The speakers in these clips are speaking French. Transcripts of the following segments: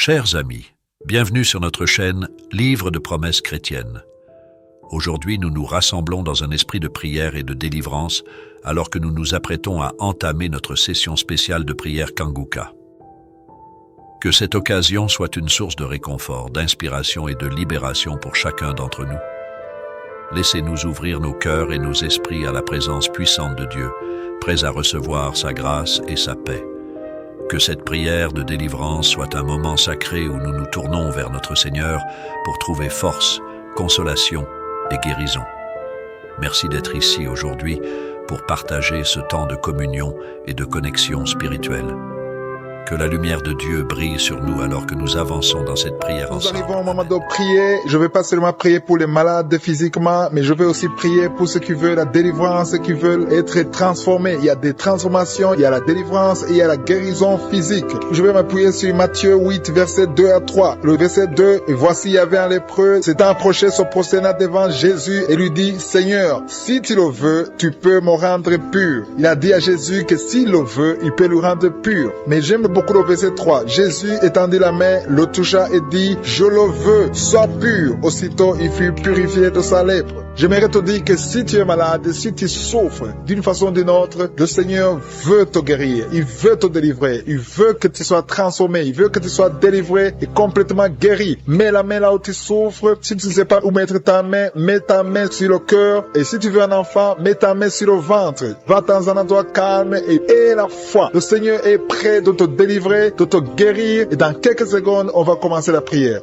Chers amis, bienvenue sur notre chaîne Livre de promesses chrétiennes. Aujourd'hui, nous nous rassemblons dans un esprit de prière et de délivrance alors que nous nous apprêtons à entamer notre session spéciale de prière Kanguka. Que cette occasion soit une source de réconfort, d'inspiration et de libération pour chacun d'entre nous. Laissez-nous ouvrir nos cœurs et nos esprits à la présence puissante de Dieu, prêts à recevoir sa grâce et sa paix. Que cette prière de délivrance soit un moment sacré où nous nous tournons vers notre Seigneur pour trouver force, consolation et guérison. Merci d'être ici aujourd'hui pour partager ce temps de communion et de connexion spirituelle. Que la lumière de Dieu brille sur nous alors que nous avançons dans cette prière ensemble. Nous arrivons au moment de prier. Je ne vais pas seulement prier pour les malades physiquement, mais je vais aussi prier pour ceux qui veulent la délivrance, qui veulent être transformés. Il y a des transformations, il y a la délivrance et il y a la guérison physique. Je vais m'appuyer sur Matthieu 8, verset 2 à 3. Le verset 2, et voici il y avait un lépreux, s'étant approché, se prosterna devant Jésus et lui dit, Seigneur, si tu le veux, tu peux me rendre pur. Il a dit à Jésus que s'il le veut, il peut le rendre pur. Mais j'aime beaucoup le verset 3. Jésus étendit la main, le toucha et dit, je le veux, sois pur. Aussitôt, il fut purifié de sa lèpre. J'aimerais te dire que si tu es malade, si tu souffres d'une façon ou d'une autre, le Seigneur veut te guérir, il veut te délivrer, il veut que tu sois transformé, il veut que tu sois délivré et complètement guéri. Mets la main là où tu souffres. Si tu ne sais pas où mettre ta main, mets ta main sur le cœur. Et si tu veux un enfant, mets ta main sur le ventre. Va dans un endroit calme et aie la foi. Le Seigneur est prêt de te délivrer, de te guérir. Et dans quelques secondes, on va commencer la prière.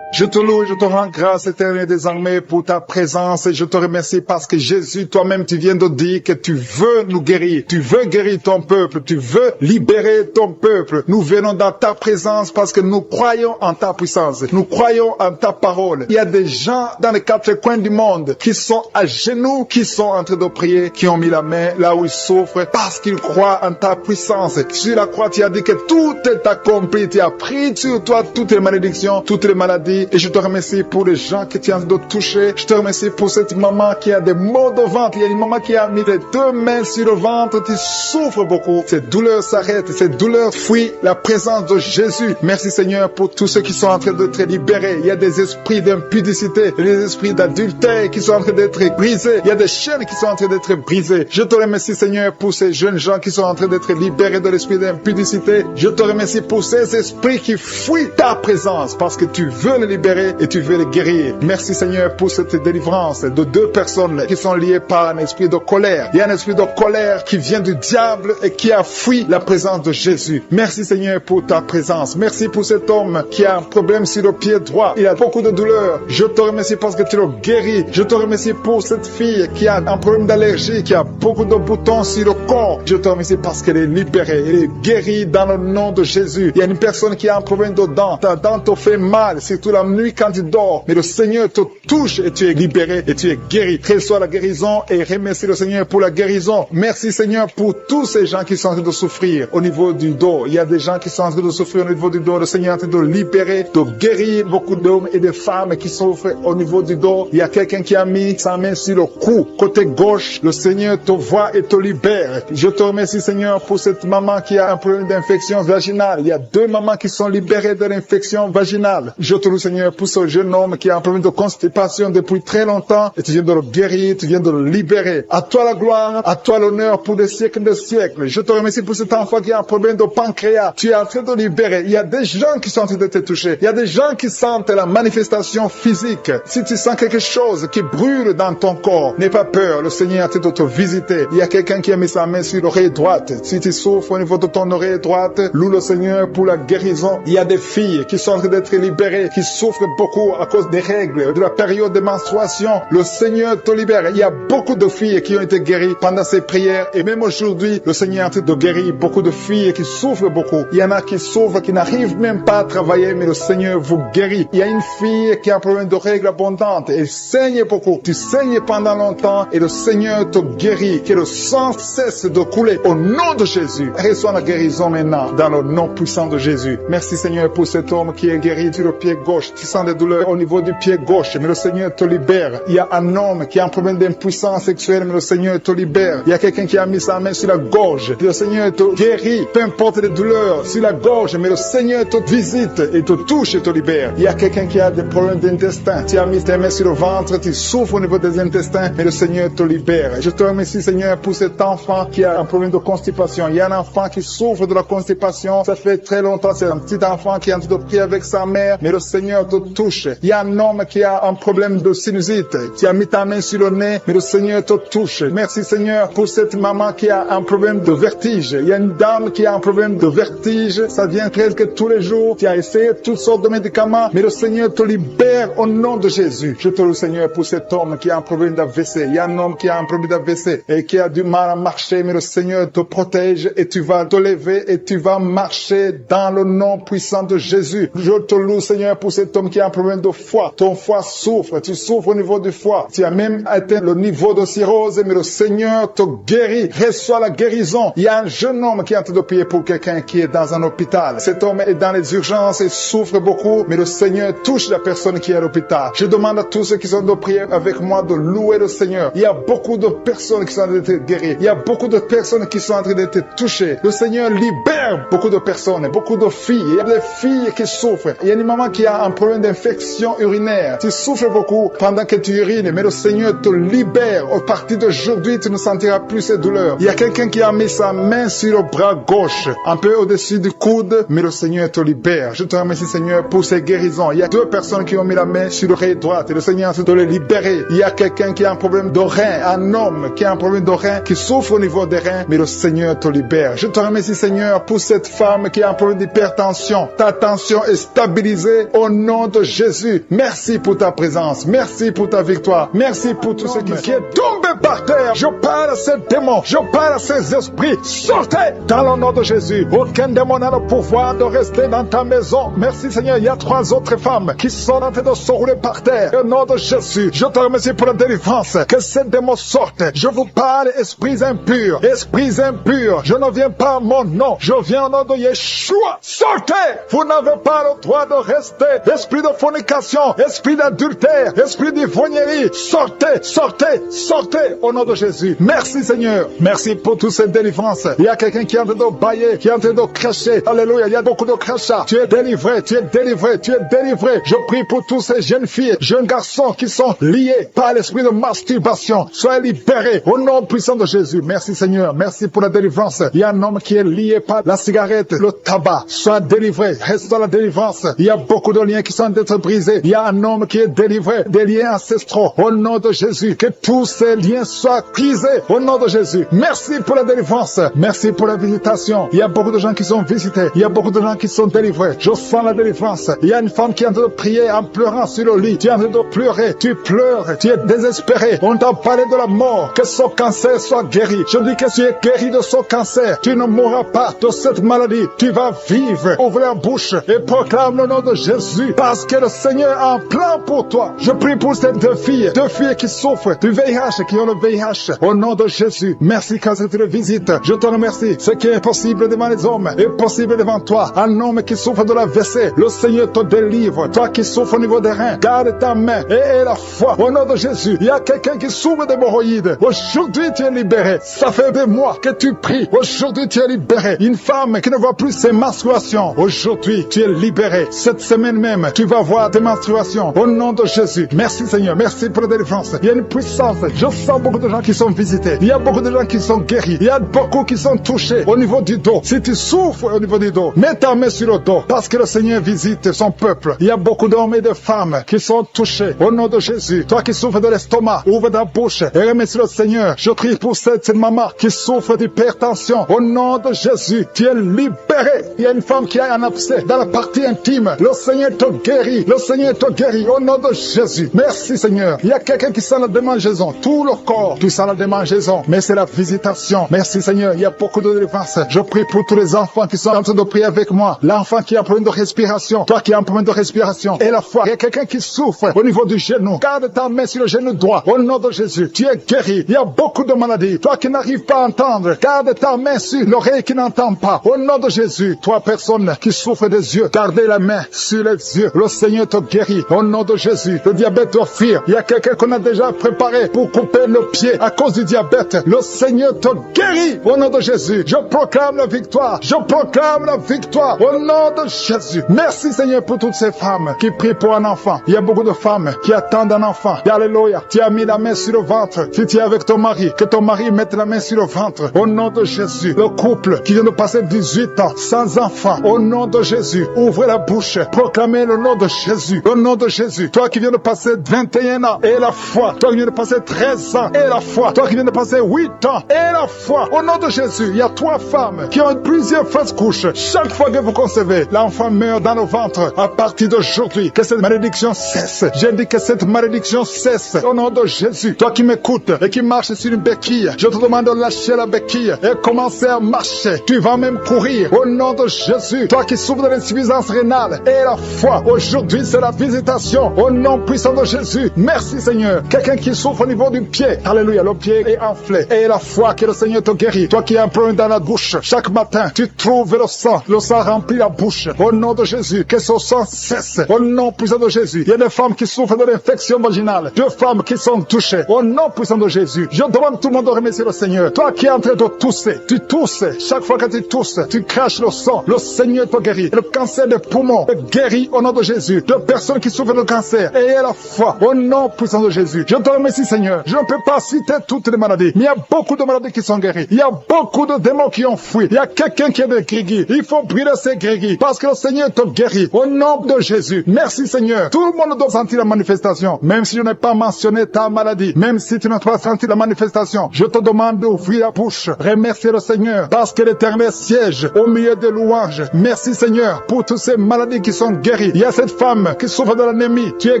Je te loue et je te rends grâce éternelle désormais pour ta présence et je te remercie parce que Jésus, toi-même, tu viens de dire que tu veux nous guérir. Tu veux guérir ton peuple. Tu veux libérer ton peuple. Nous venons dans ta présence parce que nous croyons en ta puissance. Nous croyons en ta parole. Il y a des gens dans les quatre coins du monde qui sont à genoux, qui sont en train de prier, qui ont mis la main là où ils souffrent parce qu'ils croient en ta puissance. Sur la croix, tu as dit que tout est accompli. Tu as pris sur toi toutes les malédictions, toutes les maladies. Et je te remercie pour les gens que tu es en train de toucher. Je te remercie pour cette maman qui a des maux de ventre. Il y a une maman qui a mis les deux mains sur le ventre. Tu souffres beaucoup. Ces douleurs s'arrêtent. Ces douleurs fuient la présence de Jésus. Merci Seigneur pour tous ceux qui sont en train d'être libérés. Il y a des esprits d'impudicité, des esprits d'adultère qui sont en train d'être brisés. Il y a des chaînes qui sont en train d'être brisées. Je te remercie Seigneur pour ces jeunes gens qui sont en train d'être libérés de l'esprit d'impudicité. Je te remercie pour ces esprits qui fuient ta présence parce que tu veux les libérer et tu veux les guérir. Merci Seigneur pour cette délivrance de deux personnes qui sont liées par un esprit de colère. Il y a un esprit de colère qui vient du diable et qui a fui la présence de Jésus. Merci Seigneur pour ta présence. Merci pour cet homme qui a un problème sur le pied droit. Il a beaucoup de douleur. Je te remercie parce que tu le guéris. Je te remercie pour cette fille qui a un problème d'allergie, qui a beaucoup de boutons sur le corps. Je te remercie parce qu'elle est libérée. Elle est guérie dans le nom de Jésus. Il y a une personne qui a un problème de dents. Ta dent te fait mal, surtout la nuit quand tu dors, mais le Seigneur te touche et tu es libéré et tu es guéri. Qu'elle soit la guérison et remercie le Seigneur pour la guérison. Merci Seigneur pour tous ces gens qui sont en train de souffrir au niveau du dos. Il y a des gens qui sont en train de souffrir au niveau du dos. Le Seigneur est en train de libérer, de guérir beaucoup d'hommes et de femmes qui souffrent au niveau du dos. Il y a quelqu'un qui a mis sa main sur le cou, côté gauche. Le Seigneur te voit et te libère. Je te remercie Seigneur pour cette maman qui a un problème d'infection vaginale. Il y a deux mamans qui sont libérées de l'infection vaginale. Je te loue Seigneur pour ce jeune homme qui a un problème de constipation depuis très longtemps et tu viens de le guérir, tu viens de le libérer. À toi la gloire, à toi l'honneur pour des siècles de siècles. Je te remercie pour cet enfant qui a un problème de pancréas. Tu es en train de libérer. Il y a des gens qui sont en train de te toucher. Il y a des gens qui sentent la manifestation physique. Si tu sens quelque chose qui brûle dans ton corps, n'aie pas peur. Le Seigneur est en train de te visiter. Il y a quelqu'un qui a mis sa main sur l'oreille droite. Si tu souffres au niveau de ton oreille droite, loue le Seigneur pour la guérison. Il y a des filles qui sont en train d'être libérées, qui souffrent beaucoup à cause des règles, de la période de menstruation. Le Seigneur te libère. Il y a beaucoup de filles qui ont été guéries pendant ces prières et même aujourd'hui, le Seigneur est en train de guérir beaucoup de filles qui souffrent beaucoup. Il y en a qui souffrent, qui n'arrivent même pas à travailler, mais le Seigneur vous guérit. Il y a une fille qui a un problème de règles abondantes et saigne beaucoup. Tu saignes pendant longtemps et le Seigneur te guérit. Que le sang cesse de couler au nom de Jésus. Reçois la guérison maintenant dans le nom puissant de Jésus. Merci Seigneur pour cet homme qui est guéri sur le pied gauche. gauche qui sent des douleurs au niveau du pied gauche, mais le Seigneur te libère. Il y a un homme qui a un problème d'impuissance sexuelle, mais le Seigneur te libère. Il y a quelqu'un qui a mis sa main sur la gorge, le Seigneur te guérit. Peu importe les douleurs sur la gorge, mais le Seigneur te visite et te touche et te libère. Il y a quelqu'un qui a des problèmes d'intestin. Tu as mis tes mains sur le ventre, tu souffres au niveau des intestins, mais le Seigneur te libère. Je te remercie, Seigneur, pour cet enfant qui a un problème de constipation. Il y a un enfant qui souffre de la constipation. Ça fait très longtemps. C'est un petit enfant qui est en train de prier avec sa mère, mais le Seigneur te touche. Il y a un homme qui a un problème de sinusite. Tu as mis ta main sur le nez, mais le Seigneur te touche. Merci, Seigneur, pour cette maman qui a un problème de vertige. Il y a une dame qui a un problème de vertige. Ça vient presque tous les jours. Tu as essayé toutes sortes de médicaments, mais le Seigneur te libère au nom de Jésus. Je te loue, Seigneur, pour cet homme qui a un problème d'AVC. Il y a un homme qui a un problème d'AVC et qui a du mal à marcher, mais le Seigneur te protège et tu vas te lever et tu vas marcher dans le nom puissant de Jésus. Je te loue, Seigneur, pour cet homme qui a un problème de foie. Ton foie souffre, tu souffres au niveau du foie. Tu as même atteint le niveau de cirrhose, mais le Seigneur te guérit. Reçois la guérison. Il y a un jeune homme qui est en train de prier pour quelqu'un qui est dans un hôpital. Cet homme est dans les urgences et souffre beaucoup, mais le Seigneur touche la personne qui est à l'hôpital. Je demande à tous ceux qui sont de prier avec moi de louer le Seigneur. Il y a beaucoup de personnes qui sont en train d'être guéries. Il y a beaucoup de personnes qui sont en train d'être touchées. Le Seigneur libère beaucoup de personnes, beaucoup de filles. Il y a des filles qui souffrent. Il y a une maman qui a un problème d'infection urinaire. Tu souffres beaucoup pendant que tu urines, mais le Seigneur te libère. À partir d'aujourd'hui, tu ne sentiras plus ces douleurs. Il y a quelqu'un qui a mis sa main sur le bras gauche, un peu au-dessus du coude, mais le Seigneur te libère. Je te remercie, Seigneur, pour ces guérisons. Il y a 2 personnes qui ont mis la main sur l'oreille droite et le Seigneur essaie de les libérer. Il y a quelqu'un qui a un problème de rein, un homme qui a un problème de rein, qui souffre au niveau des reins, mais le Seigneur te libère. Je te remercie, Seigneur, pour cette femme qui a un problème d'hypertension. Ta tension est stabilisée au nom de Jésus. Merci pour ta présence. Merci pour ta victoire. Merci pour tout ce qui est tombé par terre. Je parle à ces démons. Je parle à ces esprits. Sortez dans le nom de Jésus. Aucun démon n'a le pouvoir de rester dans ta maison. Merci, Seigneur. Il y a 3 autres femmes qui sont en train de se rouler par terre. Au nom de Jésus, je te remercie pour la délivrance. Que ces démons sortent. Je vous parle, esprits impurs. Esprits impurs. Je ne viens pas à mon nom. Je viens au nom de Yeshua. Sortez. Vous n'avez pas le droit de rester. Esprit de fornication. Esprit d'adultère. Esprit d'ivrognerie. Sortez. Sortez. Sortez. Au nom de Jésus. Merci, Seigneur. Merci pour toutes ces délivrances. Il y a quelqu'un qui est en train de bailler, qui est en train de cracher. Alléluia. Il y a beaucoup de crachats. Tu es délivré. Tu es délivré. Tu es délivré. Je prie pour tous ces jeunes filles, jeunes garçons qui sont liés par l'esprit de masturbation. Soyez libérés au nom puissant de Jésus. Merci, Seigneur. Merci pour la délivrance. Il y a un homme qui est lié par la cigarette, le tabac. Sois délivré. Reste dans la délivrance. Il y a beaucoup de liens qui sont d'être brisés. Il y a un homme qui est délivré des liens ancestraux. Au nom de Jésus. Que tous ces liens soient brisés. Au nom de Jésus. Merci pour la délivrance. Merci pour la visitation. Il y a beaucoup de gens qui sont visités. Il y a beaucoup de gens qui sont délivrés. Je sens la délivrance. Il y a une femme qui est en train de prier en pleurant sur le lit. Tu es en train de pleurer. Tu pleures. Tu es désespéré. On t'a parlé de la mort. Que son cancer soit guéri. Je dis que tu es guéri de son cancer. Tu ne mourras pas de cette maladie. Tu vas vivre. Ouvre la bouche et proclame le nom de Jésus. Parce que le Seigneur a un plan pour toi. Je prie pour ces 2 filles qui souffrent du VIH, qui ont le VIH. Au nom de Jésus. Merci quand tu le visites. Je te remercie. Ce qui est possible devant les hommes est possible devant toi. Un homme qui souffre de la WC. Le Seigneur te délivre. Toi qui souffres au niveau des reins. Garde ta main et la foi. Au nom de Jésus. Il y a quelqu'un qui souffre d'hémorroïdes. Aujourd'hui tu es libéré. Ça fait des mois que tu pries. Aujourd'hui tu es libéré. Une femme qui ne voit plus ses menstruations. Aujourd'hui tu es libéré. Cette semaine même tu vas voir tes menstruations. Au nom de Jésus. Merci, Seigneur. Merci pour la délivrance. Il y a une puissance. Je sens beaucoup de gens qui sont visités. Il y a beaucoup de gens qui sont guéris. Il y a beaucoup qui sont touchés au niveau du dos. Si tu souffres au niveau du dos, mets ta main sur le dos. Parce que le Seigneur visite son peuple. Il y a beaucoup d'hommes et de femmes qui sont touchés. Au nom de Jésus. Toi qui souffres de l'estomac, ouvre ta bouche et remercie le Seigneur. Je prie pour cette maman qui souffre d'hypertension. Au nom de Jésus, tu es libéré. Il y a une femme qui a un abcès dans la partie intime. Le Seigneur te guérit. Le Seigneur te guérit. Au nom de Jésus. Merci, Seigneur. Il y a quelqu'un qui sent la démangeaison. Tout le leur corps. Tu sens la démangeaison, mais c'est la visitation. Merci Seigneur, il y a beaucoup de délivrance. Je prie pour tous les enfants qui sont en train de prier avec moi. L'enfant qui a un problème de respiration, toi qui as un problème de respiration, et la foi, il y a quelqu'un qui souffre au niveau du genou. Garde ta main sur le genou droit, au nom de Jésus. Tu es guéri. Il y a beaucoup de maladies. Toi qui n'arrives pas à entendre, garde ta main sur l'oreille qui n'entend pas. Au nom de Jésus, toi personne qui souffre des yeux, gardez la main sur les yeux. Le Seigneur te guérit. Au nom de Jésus, le diabète doit fuir. Il y a quelqu'un qu'on a déjà préparé pour couper le pied à cause du diabète. Le Seigneur te guérit. Au nom de Jésus, je proclame la victoire. Je proclame la victoire. Au nom de Jésus. Merci Seigneur pour toutes ces femmes qui prient pour un enfant. Il y a beaucoup de femmes qui attendent un enfant. Alléluia. Tu as mis la main sur le ventre. Si tu es avec ton mari, que ton mari mette la main sur le ventre. Au nom de Jésus. Le couple qui vient de passer 18 ans sans enfant. Au nom de Jésus. Ouvrez la bouche. Proclamez le nom de Jésus. Au nom de Jésus. Toi qui viens de passer 21 ans et la foi. Toi qui viens de passer 13 ans et la foi. Toi qui viens de passer 8 ans et la foi. Au nom de Jésus. Il y a 3 femmes qui ont plusieurs fausses couches. Chaque fois que vous concevez, l'enfant meurt dans le ventre. À partir d'aujourd'hui, que cette malédiction cesse. J'ai dit que cette malédiction cesse. Au nom de Jésus. Toi qui m'écoutes et qui marches sur une béquille, je te demande de lâcher la béquille et commencer à marcher. Tu vas même courir. Au nom de Jésus. Toi qui souffres de l'insuffisance rénale et la foi. Aujourd'hui, c'est la visitation. Au nom puissant de Jésus. Merci Seigneur. Quelqu'un qui souffre au niveau du pied. Alléluia. Le pied est enflé. Et la foi que le Seigneur te guérit. Toi qui as un problème dans la bouche. Chaque matin, tu trouves le sang. Le sang remplit la bouche. Au nom de Jésus. Que ce sang cesse. Au nom puissant de Jésus. Il y a des femmes qui souffrent de l'infection vaginale. 2 femmes qui sont touchées. Au nom puissant de Jésus. Je demande tout le monde de remercier le Seigneur. Toi qui es en train de tousser. Tu tousses. Chaque fois que tu tousses, tu craches le sang. Le Seigneur te guérit. Le cancer des poumons est guéri au nom de Jésus. De personnes qui souffrent de cancer. Ayez la foi. Au nom puissant de Jésus. Je te remercie Seigneur. Je ne peux pas citer toutes les maladies. Mais il y a beaucoup de maladies qui sont guéries. Il y a beaucoup de démons qui ont fui. Il y a quelqu'un qui est des grégis. Il faut brûler ces grégis. Parce que le Seigneur te guérit. Au nom de Jésus. Merci Seigneur. Tout le monde doit sentir la manifestation. Même si je n'ai pas mentionné ta maladie. Même si tu n'as pas senti la manifestation. Je te demande d'ouvrir la bouche. Remercier le Seigneur. Parce que l'Éternel siège au milieu des louanges. Merci Seigneur pour toutes ces maladies qui sont guéries. Il y a cette femme qui souffre de l'anémie. Tu es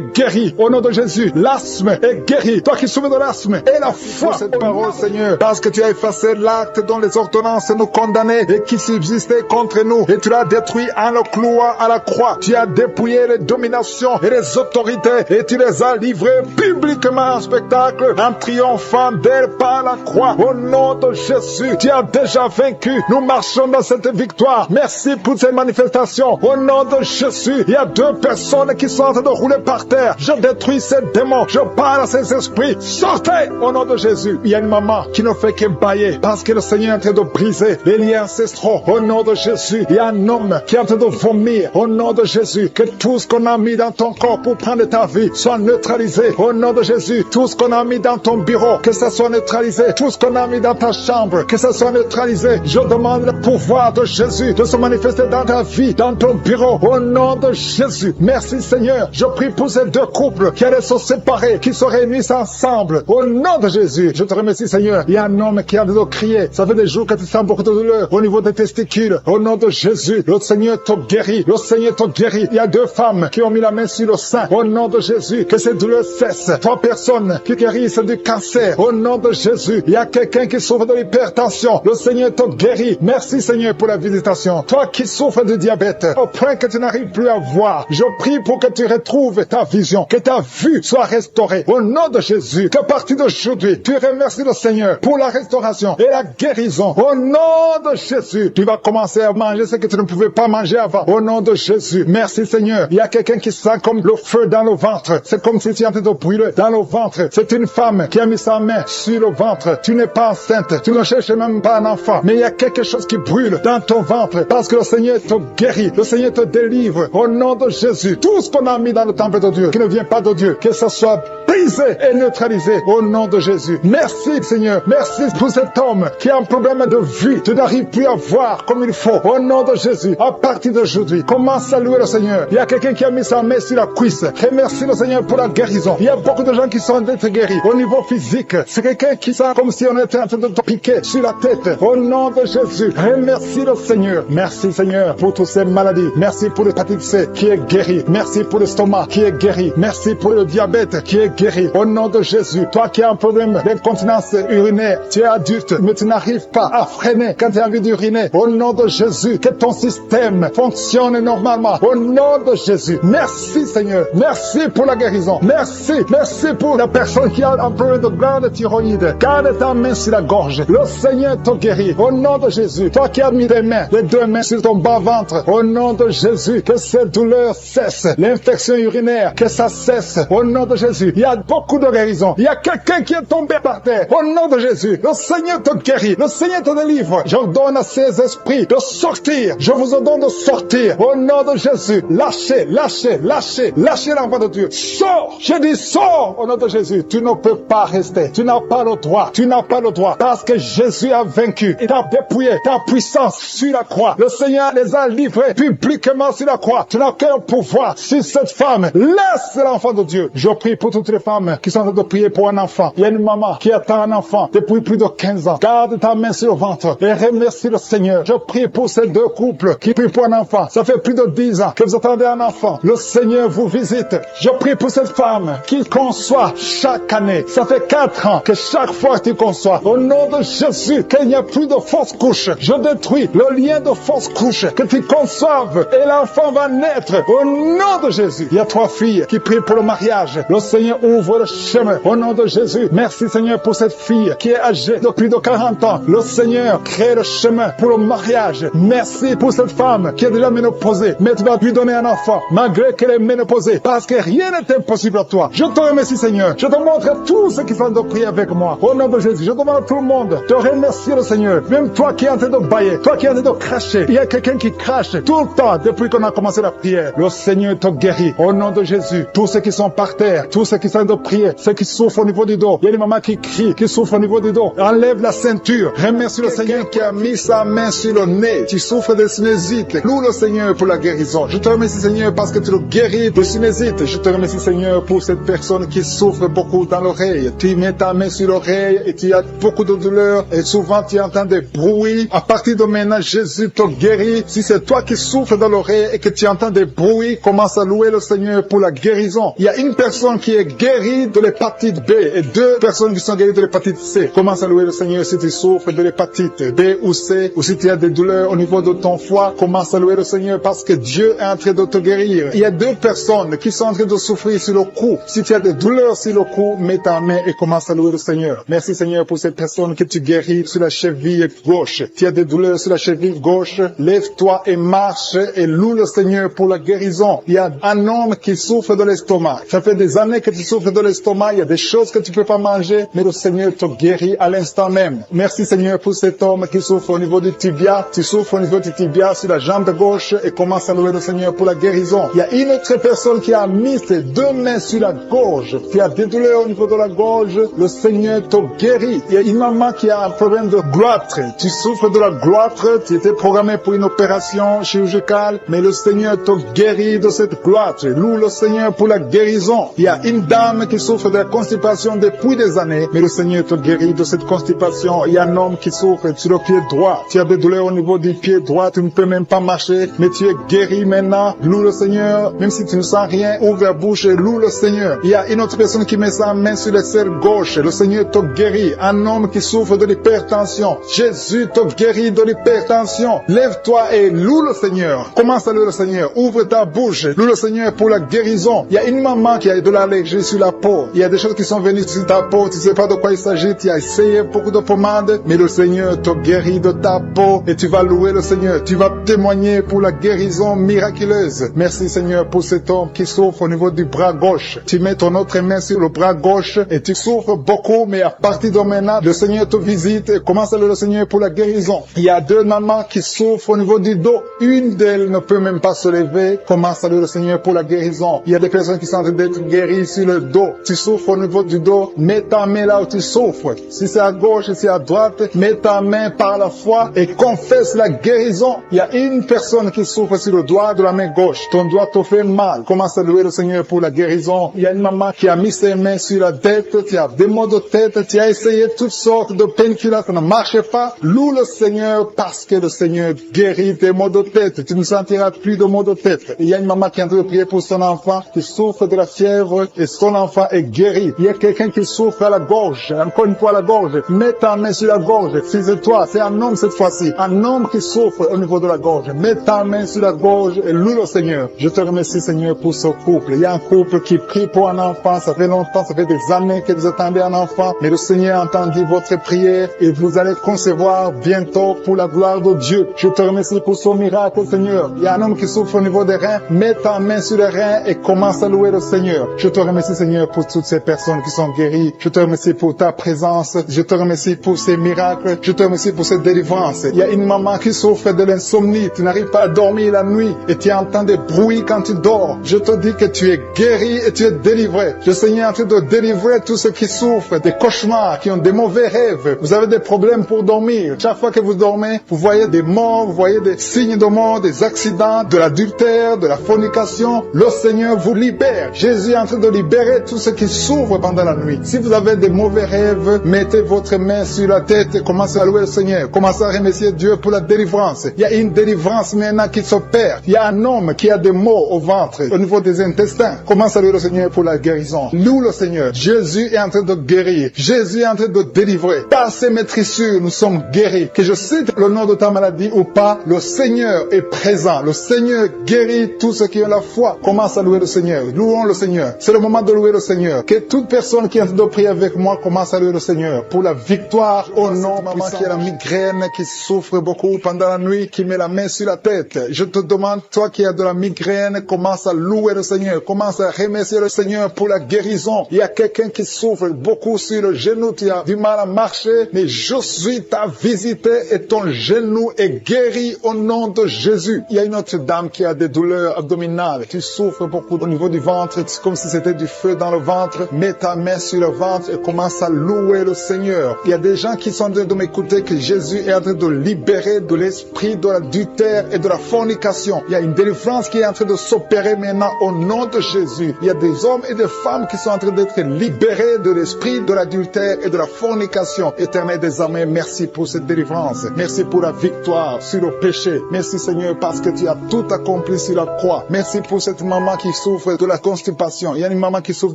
guérie. Au nom de Jésus. L'asthme est guéri. Toi qui souffres de l'asthme. Et la foi. Cette parole Seigneur. Parce que tu as effacé l'acte dont les ordonnances nous condamnaient et qui subsistait contre nous. Et tu l'as détruit en le clouant à la croix. Tu as dépouillé les dominations et les autorités. Et tu les as livrées publiquement en spectacle. En triomphant d'elle par la croix. Au nom de Jésus. Tu as déjà vaincu. Nous marchons dans cette victoire. Merci pour ces manifestations. Au nom de Jésus. Il y a 2 personnes qui sont en train de rouler par terre. Je détruis ces démons. Je parle à ces esprits. Sortez au nom de Jésus. Il y a une maman qui ne fait que bailler parce que le Seigneur est en train de briser les liens ancestraux. Au nom de Jésus. Il y a un homme qui est en train de vomir. Au nom de Jésus. Que tout ce qu'on a mis dans ton corps pour prendre ta vie soit neutralisé. Au nom de Jésus. Tout ce qu'on a mis dans ton bureau, que ça soit neutralisé. Tout ce qu'on a mis dans ta chambre, que ça soit neutralisé. Je demande le pouvoir de Jésus de se manifester dans ta vie, dans ton bureau. Au nom de Jésus. Merci Seigneur. Je prie pour ces 2 couples qui allaient se séparer, qui se réunissent ensemble. Au nom de Jésus. Je te remercie Seigneur. Il y a un homme qui a de crier. Ça fait des jours que tu sens beaucoup de douleur au niveau des testicules. Au nom de Jésus. Le Seigneur te guérit. Le Seigneur te guérit. Il y a 2 femmes qui ont mis la main sur le sein. Au nom de Jésus. Que ces douleurs cessent. 3 personnes qui guérissent du cancer. Au nom de Jésus. Il y a quelqu'un qui souffre de l'hypertension. Le Seigneur te guérit. Merci Seigneur pour la visitation. Toi qui souffres de diabète, au point que tu n'arrives plus à voir, je prie pour que tu retrouves ta vision, que ta vue soit restaurée. Au nom de Jésus. Qu'à partir d'aujourd'hui, tu remercies le Seigneur pour la restauration et la guérison. Au nom de Jésus. Tu vas commencer à manger ce que tu ne pouvais pas manger avant. Au nom de Jésus. Merci Seigneur. Il y a quelqu'un qui sent comme le feu dans le ventre. C'est comme si tu es en train de brûler dans le ventre. C'est une femme qui a mis sa main sur le ventre. Tu n'es pas enceinte. Tu ne cherches même pas un enfant. Mais il y a quelque chose qui brûle dans ton ventre. Parce que le Seigneur te guérit. Le Seigneur te délivre. Au nom de Jésus. Tout ce qu'on a mis dans le temple de Dieu, qui ne vient pas de Dieu, que ce soit brisé et neutralisé au nom de Jésus. Merci Seigneur. Merci pour cet homme qui a un problème de vue. Tu n'arrives plus à voir comme il faut. Au nom de Jésus. À partir d'aujourd'hui, commence à louer le Seigneur. Il y a quelqu'un qui a mis sa main sur la cuisse. Remercie le Seigneur pour la guérison. Il y a beaucoup de gens qui sont d'être guéris. Au niveau physique, c'est quelqu'un qui sent comme si on était en train de te piquer sur la tête. Au nom de Jésus. Remercie le Seigneur. Merci Seigneur pour toutes ces maladies. Merci pour l'hépatite C qui est guéri. Merci pour l'estomac qui est guéri. Merci pour le diabète qui est guéri. Au nom de Jésus. Toi Toi qui as un problème d'incontinence urinaire, tu es adulte, mais tu n'arrives pas à freiner quand tu as envie d'uriner. Au nom de Jésus, que ton système fonctionne normalement. Au nom de Jésus. Merci Seigneur. Merci pour la guérison. Merci. Merci pour la personne qui a un problème de glande thyroïde. Garde ta main sur la gorge. Le Seigneur te guérit. Au nom de Jésus. Toi qui as mis tes mains, les deux mains sur ton bas-ventre. Au nom de Jésus. Que cette douleur cesse. L'infection urinaire, que ça cesse. Au nom de Jésus. Il y a beaucoup de guérison. Il y a quelqu'un qui est tombé par terre. Au nom de Jésus. Le Seigneur te guérit. Le Seigneur te délivre. J'ordonne à ces esprits de sortir. Je vous ordonne de sortir. Au nom de Jésus. Lâchez, lâchez, lâchez. Lâchez l'enfant de Dieu. Sors. Je dis sors. Au nom de Jésus. Tu ne peux pas rester. Tu n'as pas le droit. Tu n'as pas le droit. Parce que Jésus a vaincu. Il t'a dépouillé ta puissance sur la croix. Le Seigneur les a livrés publiquement sur la croix. Tu n'as aucun pouvoir sur cette femme. Laisse l'enfant de Dieu. Je prie pour toutes les femmes qui sont en train de prier pour un enfant. Il y a une maman qui attend un enfant depuis plus de 15 ans. Garde ta main sur le ventre et remercie le Seigneur. Je prie pour ces deux couples qui prient pour un enfant. Ça fait plus de 10 ans que vous attendez un enfant. Le Seigneur vous visite. Je prie pour cette femme qui conçoit chaque année. Ça fait 4 ans que chaque fois tu conçois. Au nom de Jésus, qu'il n'y a plus de fausses couches. Je détruis le lien de fausses couches. Que tu conçoives et l'enfant va naître. Au nom de Jésus. Il y a 3 filles qui prient pour le mariage. Le Seigneur ouvre le chemin. Au nom de Jésus. Merci Seigneur pour cette fille qui est âgée de plus de 40 ans. Le Seigneur crée le chemin pour le mariage. Merci pour cette femme qui est déjà ménopausée. Mais tu vas lui donner un enfant malgré qu'elle est ménopausée. Parce que rien n'est impossible à toi. Je te remercie Seigneur. Je te montre à tous ceux qui sont de prier avec moi. Au nom de Jésus. Je demande à tout le monde de remercier le Seigneur. Même toi qui es en train de bailler. Toi qui es en train de cracher. Il y a quelqu'un qui crache tout le temps depuis qu'on a commencé la prière. Le Seigneur te guérit. Au nom de Jésus. Tous ceux qui sont par terre. Tous ceux qui sont en train de prier. Ceux qui souffrent au niveau du dos. Il y a des mamans qui crient, qui souffrent au niveau du dos. Enlève la ceinture. Remercie le Seigneur qui a mis sa main sur le nez. Tu souffres de sinusite. Loue le Seigneur pour la guérison. Je te remercie Seigneur parce que tu le guéris de sinusite. Je te remercie Seigneur pour cette personne qui souffre beaucoup dans l'oreille. Tu mets ta main sur l'oreille et tu as beaucoup de douleur et souvent tu entends des bruits. À partir de maintenant, Jésus te guérit. Si c'est toi qui souffres dans l'oreille et que tu entends des bruits, commence à louer le Seigneur pour la guérison. Il y a une personne qui est guérie de l'hépatite B et 2 personnes qui sont guéries de l'hépatite C. Commence à louer le Seigneur si tu souffres de l'hépatite B ou C, ou si tu as des douleurs au niveau de ton foie. Commence à louer le Seigneur parce que Dieu est en train de te guérir. Il y a 2 personnes qui sont en train de souffrir sur le cou. Si tu as des douleurs sur le cou, mets ta main et commence à louer le Seigneur. Merci Seigneur pour cette personne que tu guéris sur la cheville gauche. Tu as des douleurs sur la cheville gauche, lève-toi et marche et loue le Seigneur pour la guérison. Il y a un homme qui souffre de l'estomac. Ça fait des années que tu souffres de l'estomac. Il y a des choses que tu peux pas manger, mais le Seigneur te guérit à l'instant même. Merci Seigneur pour cet homme qui souffre au niveau du tibia. Tu souffres au niveau du tibia sur la jambe gauche et commence à louer le Seigneur pour la guérison. Il y a une autre personne qui a mis ses 2 mains sur la gorge. Tu as des douleurs au niveau de la gorge. Le Seigneur te guérit. Il y a une maman qui a un problème de gloître. Tu souffres de la gloître. Tu étais programmé pour une opération chirurgicale, mais le Seigneur te guérit de cette gloître. Loue le Seigneur pour la guérison. Il y a une dame qui souffre de la constipation depuis des années, mais le Seigneur te guérit de cette constipation. Il y a un homme qui souffre sur le pied droit. Tu as des douleurs au niveau du pied droit. Tu ne peux même pas marcher, mais tu es guéri maintenant. Loue le Seigneur. Même si tu ne sens rien, ouvre la bouche et loue le Seigneur. Il y a une autre personne qui met sa main sur l'aisselle gauche. Le Seigneur te guérit. Un homme qui souffre de l'hypertension. Jésus te guérit de l'hypertension. Lève-toi et loue le Seigneur. Commence à louer le Seigneur. Ouvre ta bouche. Loue le Seigneur pour la guérison. Il y a une maman qui a de l'allergie sur la peau. Il y a des choses qui sont venues sur ta peau. Tu ne sais pas de quoi il s'agit. Tu as essayé beaucoup de pommades, mais le Seigneur te guérit de ta peau et tu vas louer le Seigneur. Tu vas témoigner pour la guérison miraculeuse. Merci Seigneur pour cet homme qui souffre au niveau du bras gauche. Tu mets ton autre main sur le bras gauche et tu souffres beaucoup, mais à partir de maintenant, le Seigneur te visite et commence à louer le Seigneur pour la guérison. Il y a 2 mamans qui souffrent au niveau du dos. Une d'elles ne peut même pas se lever. Commence à louer le Seigneur pour la guérison. Il y a des personnes qui sont en train d'être guéries sur le dos. Tu souffres au niveau du dos. Mets ta main là où tu souffres. Si c'est à gauche, si c'est à droite, mets ta main par la foi et confesse la guérison. Il y a une personne qui souffre sur le doigt de la main gauche. Ton doigt te fait mal. Commence à louer le Seigneur pour la guérison. Il y a une maman qui a mis ses mains sur la tête. Tu as des maux de tête. Tu as essayé toutes sortes de painkillers. Ça ne marche pas. Loue le Seigneur parce que le Seigneur guérit tes maux de tête. Tu ne sentiras plus de maux de tête. Il y a une maman qui est en train de prier pour son enfant qui souffre de la fièvre et son enfant est guéri. Il y a quelqu'un qui souffre à la gorge, encore une fois à la gorge, mets ta main sur la gorge. Si c'est toi, c'est un homme cette fois-ci, un homme qui souffre au niveau de la gorge, mets ta main sur la gorge et loue le Seigneur. Je te remercie Seigneur pour ce couple. Il y a un couple qui prie pour un enfant, ça fait longtemps, ça fait des années que vous attendez un enfant, mais le Seigneur a entendu votre prière et vous allez concevoir bientôt pour la gloire de Dieu. Je te remercie pour ce miracle Seigneur. Il y a un homme qui souffre au niveau des reins, mets ta main sur les reins et commence à louer le Seigneur. Je te remercie Seigneur pour toutes ces personnes qui sont guéries. Je te remercie pour ta présence. Je te remercie pour ces miracles. Je te remercie pour cette délivrance. Il y a une maman qui souffre de l'insomnie. Tu n'arrives pas à dormir la nuit et tu entends des bruits quand tu dors. Je te dis que tu es guéri et tu es délivré. Le Seigneur est en train de délivrer tous ceux qui souffrent des cauchemars, qui ont des mauvais rêves. Vous avez des problèmes pour dormir. Chaque fois que vous dormez, vous voyez des morts, vous voyez des signes de mort, des accidents, de l'adultère, de la fornication. Le Seigneur vous libère. Jésus est en train de libérer tous ceux qui souffrent pendant la nuit. Si vous avez des mauvais rêves, mettez votre main sur la tête et commencez à louer le Seigneur. Commencez à remercier Dieu pour la délivrance. Il y a une délivrance maintenant qui s'opère. Il y a un homme qui a des maux au ventre, au niveau des intestins. Commence à louer le Seigneur pour la guérison. Loue le Seigneur. Jésus est en train de guérir. Jésus est en train de délivrer. Par ses maîtrissures, nous sommes guéris. Que je cite le nom de ta maladie ou pas, le Seigneur est présent. Le Seigneur guérit tous ceux qui ont la foi. Commence à louer le Seigneur. Louons le Seigneur. C'est le moment de louer le Seigneur. Que toute personne qui est en train de prier avec moi commence à louer le Seigneur pour la victoire au nom de maman qui a la migraine, qui souffre beaucoup pendant la nuit, qui met la main sur la tête. Je te demande, toi qui as de la migraine, commence à louer le Seigneur. Commence à remercier le Seigneur pour la guérison. Il y a quelqu'un qui souffre beaucoup sur le genou. Tu as du mal à marcher, mais je suis ta visité et ton genou est guéri au nom de Jésus. Il y a une autre dame qui a des douleurs abdominales. Tu souffres beaucoup au niveau du ventre. C'est comme si c'était du feu dans le ventre. Mets ta main sur le ventre et commence à louer le Seigneur. Il y a des gens qui sont en train de m'écouter que Jésus est en train de libérer de l'esprit de l'adultère et de la fornication. Il y a une délivrance qui est en train de s'opérer maintenant au nom de Jésus. Il y a des hommes et des femmes qui sont en train d'être libérés de l'esprit de l'adultère et de la fornication. Éternel des armées, merci pour cette délivrance. Merci pour la victoire sur le péché. Merci Seigneur parce que tu as tout accompli sur la croix. Merci pour cette maman qui souffre de la constipation. Il y a une maman qui souffre